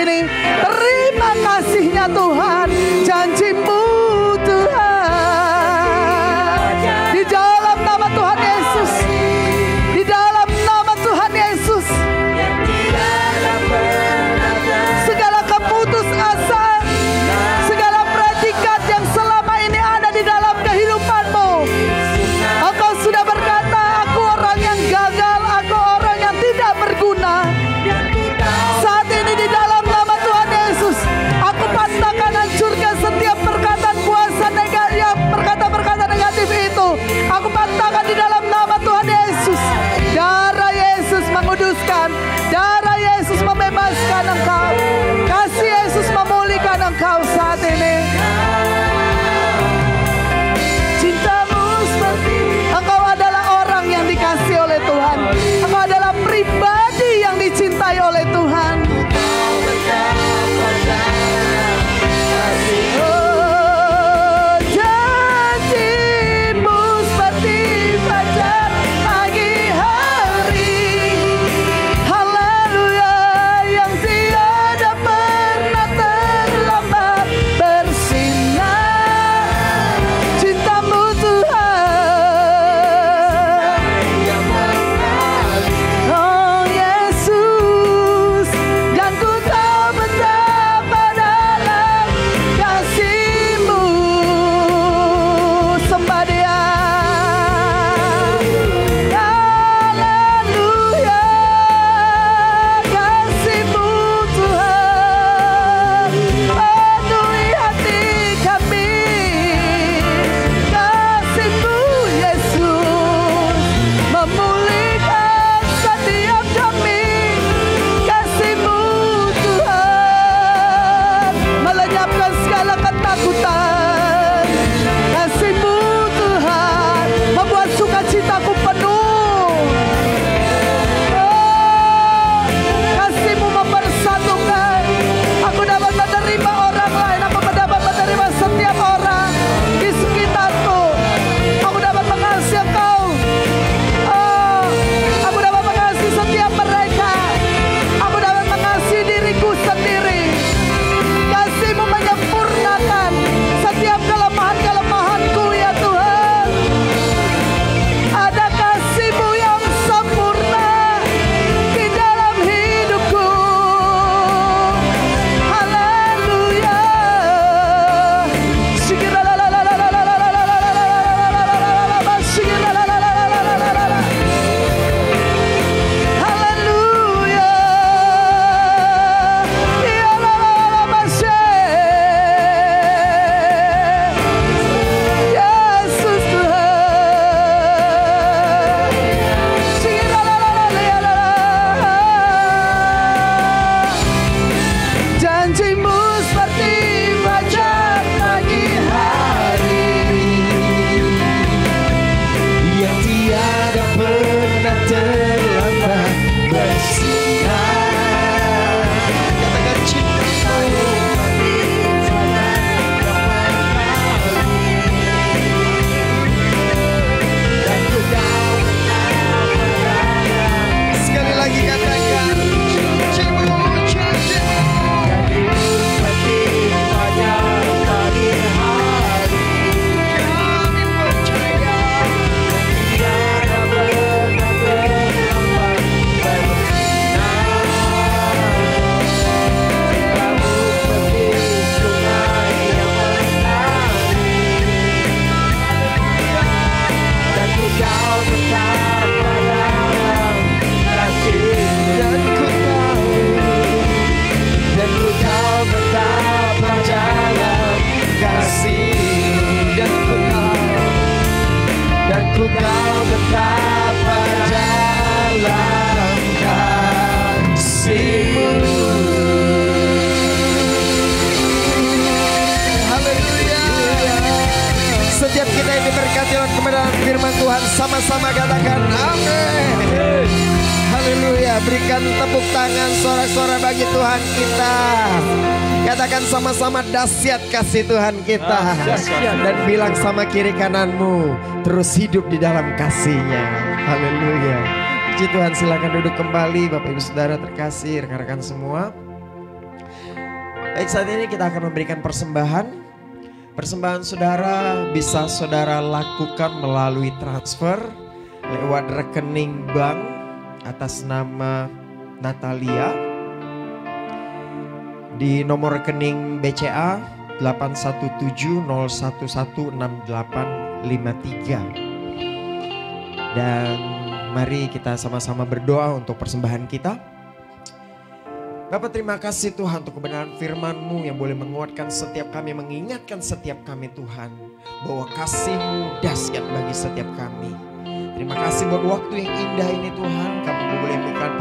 ini. Terima kasihnya Tuhan, janji-Mu Tuhan. Di dalam nama Tuhan Yesus, di dalam nama Tuhan Yesus, segala keputusasaan, segala predikat yang selama ini ada di dalam kehidupanmu, Engkau sudah berkata, aku orang yang gagal, aku orang yang tidak berguna. Saat ini di dalam nama Tuhan Yesus, aku patahkan, hancurkan setiap perkataan kuasa negatif, perkata-perkata negatif itu. Aku patahkan di dalam nama Tuhan Yesus. Darah Yesus menguduskan, darah Yesus membebaskan engkau, kasih Yesus memulihkan engkau saat ini. Cintamu seperti engkau adalah orang yang dikasih oleh Tuhan. Engkau adalah pribadi yang dicintai oleh Tuhan. Oh, janji-Mu seperti fajar pagi hari. Haleluya, yang tiada pernah terlambat bersinar. Cinta-Mu Tuhan. Oh Yesus, dan ku tahu betapa dalam kasih-Mu. Sembah Dia. Haleluya, kasih-Mu Tuhan penuhi hati kami. Kasih-Mu Yesus memulihkan setiap kami. Kasih-Mu Tuhan melenyapkan segala ketakutan. Kasih-Mu Tuhan membuat sukacitaku penuh. Oh, kasih-Mu mempersatukan. Aku dapat menerima orang lain, aku dapat menerima setiap orang di sekitarku. Aku dapat mengasihi Engkau. Oh, aku dapat mengasihi setiap mereka. Aku dapat mengasihi diriku sendiri. Kasih-Mu menyempurnakan setiap kelemahan-kelemahanku ya Tuhan. Ada kasih-Mu yang sempurna di dalam hidupku. Haleluya. Haleluya. Yesus Tuhan. Janji-Mu seperti fajar pagi hari, yang tiada pernah terlambat bersinar. Katakan cinta-Mu sekali lagi katakan janji-Mu, janji-Mu seperti fajar pagi hari. Kami percaya tiada pernah terlambat bersinar. Cinta-Mu seperti sungai yang mengalir, dan ku tahu betapa dalam kasih. Dan ku tahu betapa dalam kasih. Dan ku tahu betapa dalam kasih-Mu. Haleluya. Setiap kita yang diberkati oleh kebenaran firman Tuhan, sama-sama katakan amin. Haleluya. Berikan tepuk tangan, sorak-sorak bagi Tuhan kita. Katakan sama-sama dahsyat kasih Tuhan kita. Dan bilang sama kiri kananmu, terus hidup di dalam kasih-Nya. Haleluya. Puji Tuhan, silakan duduk kembali Bapak Ibu Saudara terkasih, rekan-rekan semua. Baik, saat ini kita akan memberikan persembahan. Persembahan saudara bisa saudara lakukan melalui transfer lewat rekening bank atas nama Natalia di nomor rekening BCA 817116853. Dan mari kita sama-sama berdoa untuk persembahan kita. Bapa, terima kasih Tuhan untuk kebenaran firman-Mu yang boleh menguatkan setiap kami, mengingatkan setiap kami Tuhan, bahwa kasih-Mu dahsyat bagi setiap kami. Terima kasih buat waktu yang indah ini Tuhan, kami boleh memberikan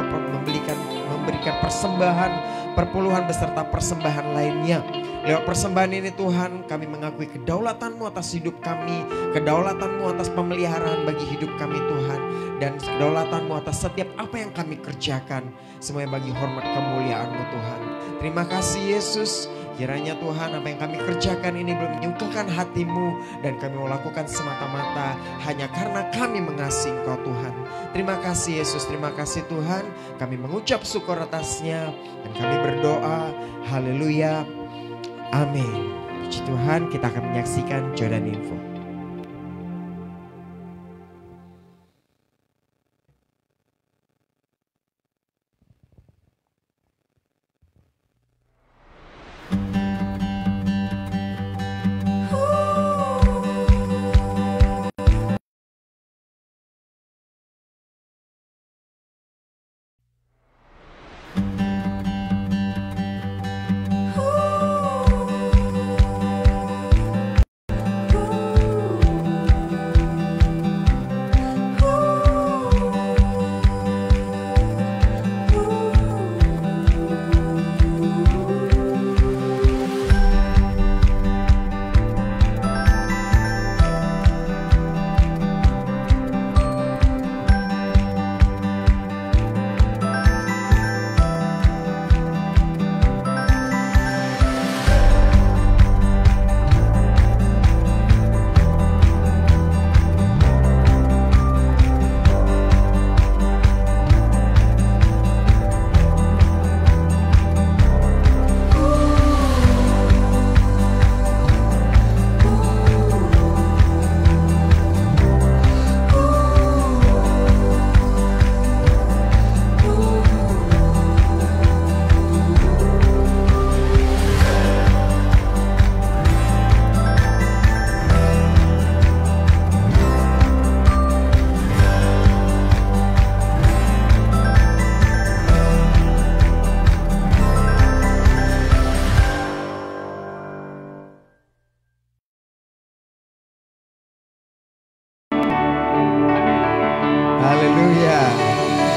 persembahan, perpuluhan beserta persembahan lainnya. Lewat persembahan ini Tuhan, kami mengakui kedaulatan-Mu atas hidup kami, kedaulatan-Mu atas pemeliharaan bagi hidup kami Tuhan, dan kedaulatan-Mu atas setiap apa yang kami kerjakan, semuanya bagi hormat kemuliaan-Mu Tuhan. Terima kasih Yesus, kiranya Tuhan apa yang kami kerjakan ini belum menyukakan hati-Mu, dan kami mau lakukan semata-mata hanya karena kami mengasihi Engkau Tuhan. Terima kasih Yesus, terima kasih Tuhan, kami mengucap syukur atasnya, dan kami berdoa, haleluya. Amin. Puji Tuhan, kita akan menyaksikan Jordan Info.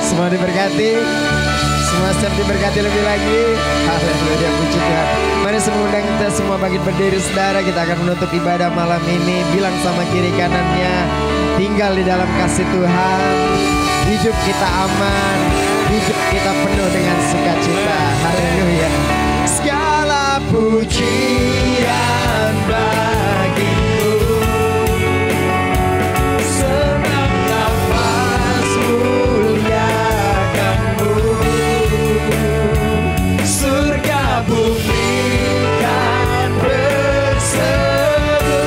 Semua diberkati, semua siap diberkati lebih lagi. Haleluya, puji Tuhan. Mari mengundang kita semua bangkit berdiri saudara. Kita akan menutup ibadah malam ini. Bilang sama kiri kanannya, tinggal di dalam kasih Tuhan. Hidup kita aman, hidup kita penuh dengan sukacita. Haleluya. Segala pujian bagimu, senang nafas muliakanmu, surga bumi kan berseru,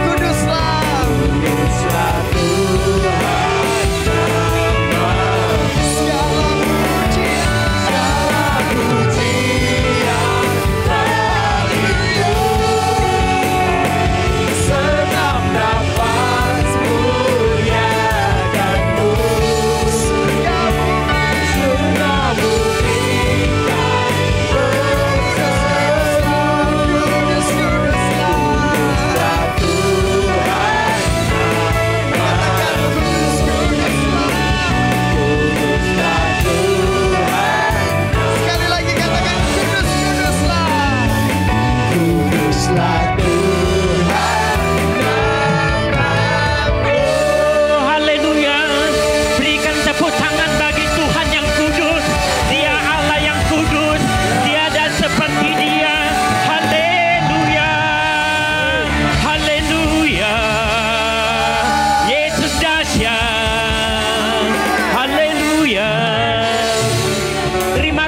kuduslah, kuduslah Tuhan namamu. Segala pujian, segala pujian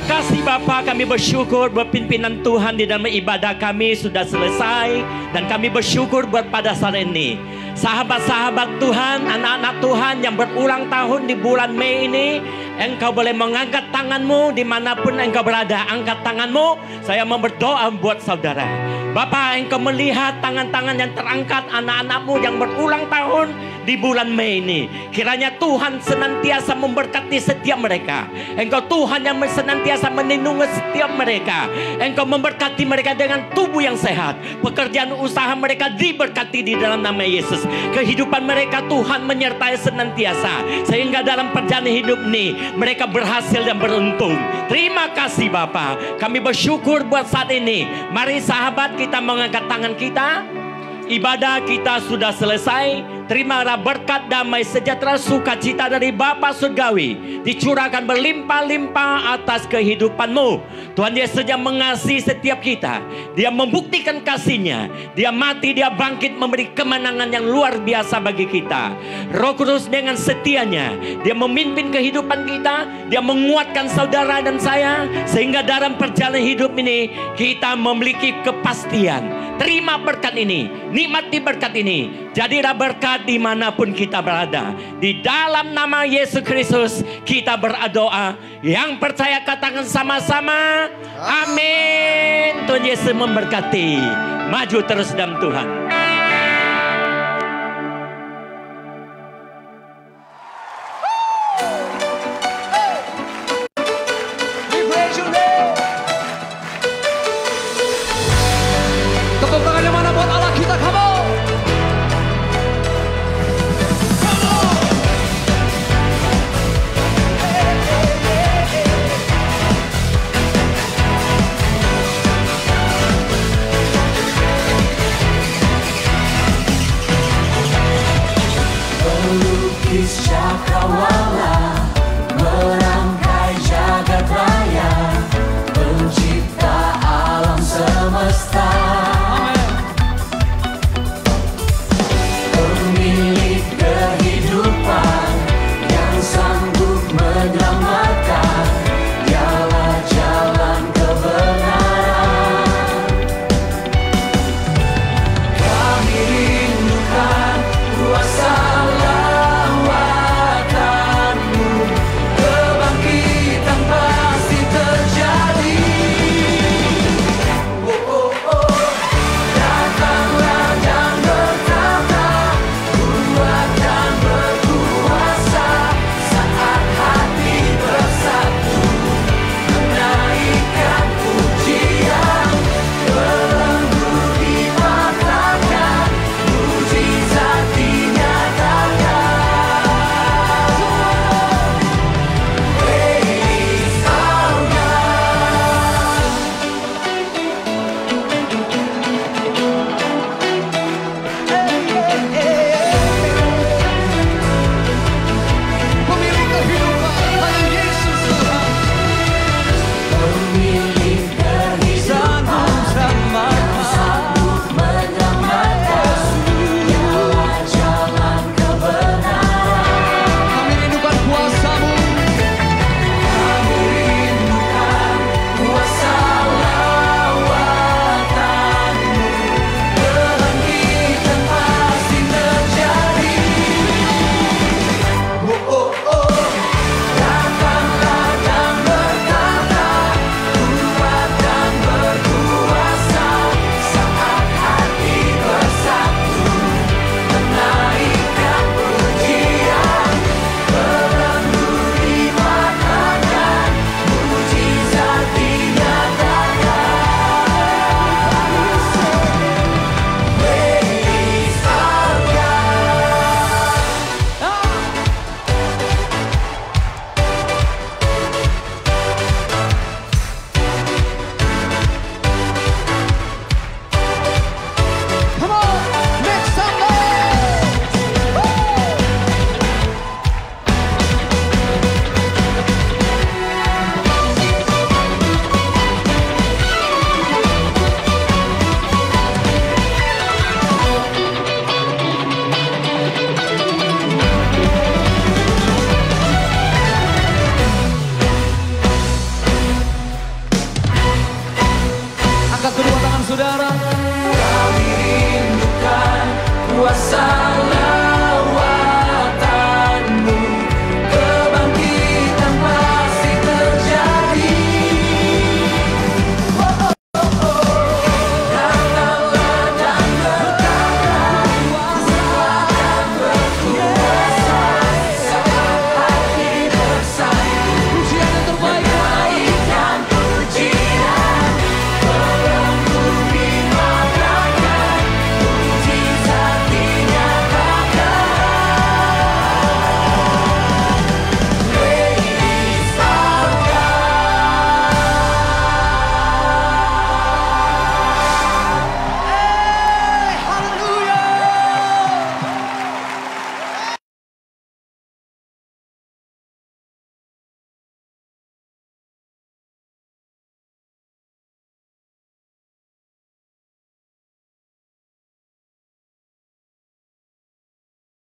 kasih Bapa, kami bersyukur buat pimpinan Tuhan di dalam ibadah kami sudah selesai. Dan kami bersyukur buat pada saat ini. Sahabat-sahabat Tuhan, anak-anak Tuhan yang berulang tahun di bulan Mei ini, engkau boleh mengangkat tanganmu dimanapun engkau berada. Angkat tanganmu, saya mau berdoa buat saudara. Bapa, engkau melihat tangan-tangan yang terangkat anak-anakmu yang berulang tahun di bulan Mei ini. Kiranya Tuhan senantiasa memberkati setiap mereka. Engkau Tuhan yang senantiasa melindungi setiap mereka. Engkau memberkati mereka dengan tubuh yang sehat. Pekerjaan usaha mereka diberkati di dalam nama Yesus. Kehidupan mereka Tuhan menyertai senantiasa. Sehingga dalam perjalanan hidup ini mereka berhasil dan beruntung. Terima kasih Bapa. Kami bersyukur buat saat ini. Mari sahabat, kita mengangkat tangan kita. Ibadah kita sudah selesai. Terimalah berkat damai sejahtera sukacita dari Bapa Surgawi dicurahkan berlimpah-limpah atas kehidupanmu. Tuhan Yesus yang mengasihi setiap kita. Dia membuktikan kasih-Nya. Dia mati, Dia bangkit memberi kemenangan yang luar biasa bagi kita. Roh Kudus dengan setianya Dia memimpin kehidupan kita. Dia menguatkan saudara dan saya, sehingga dalam perjalanan hidup ini kita memiliki kepastian. Terima berkat ini, nikmati berkat ini. Jadilah berkat dimanapun kita berada. Di dalam nama Yesus Kristus kita berdoa. Yang percaya katakan sama-sama, amin. Tuhan Yesus memberkati. Maju terus dalam Tuhan.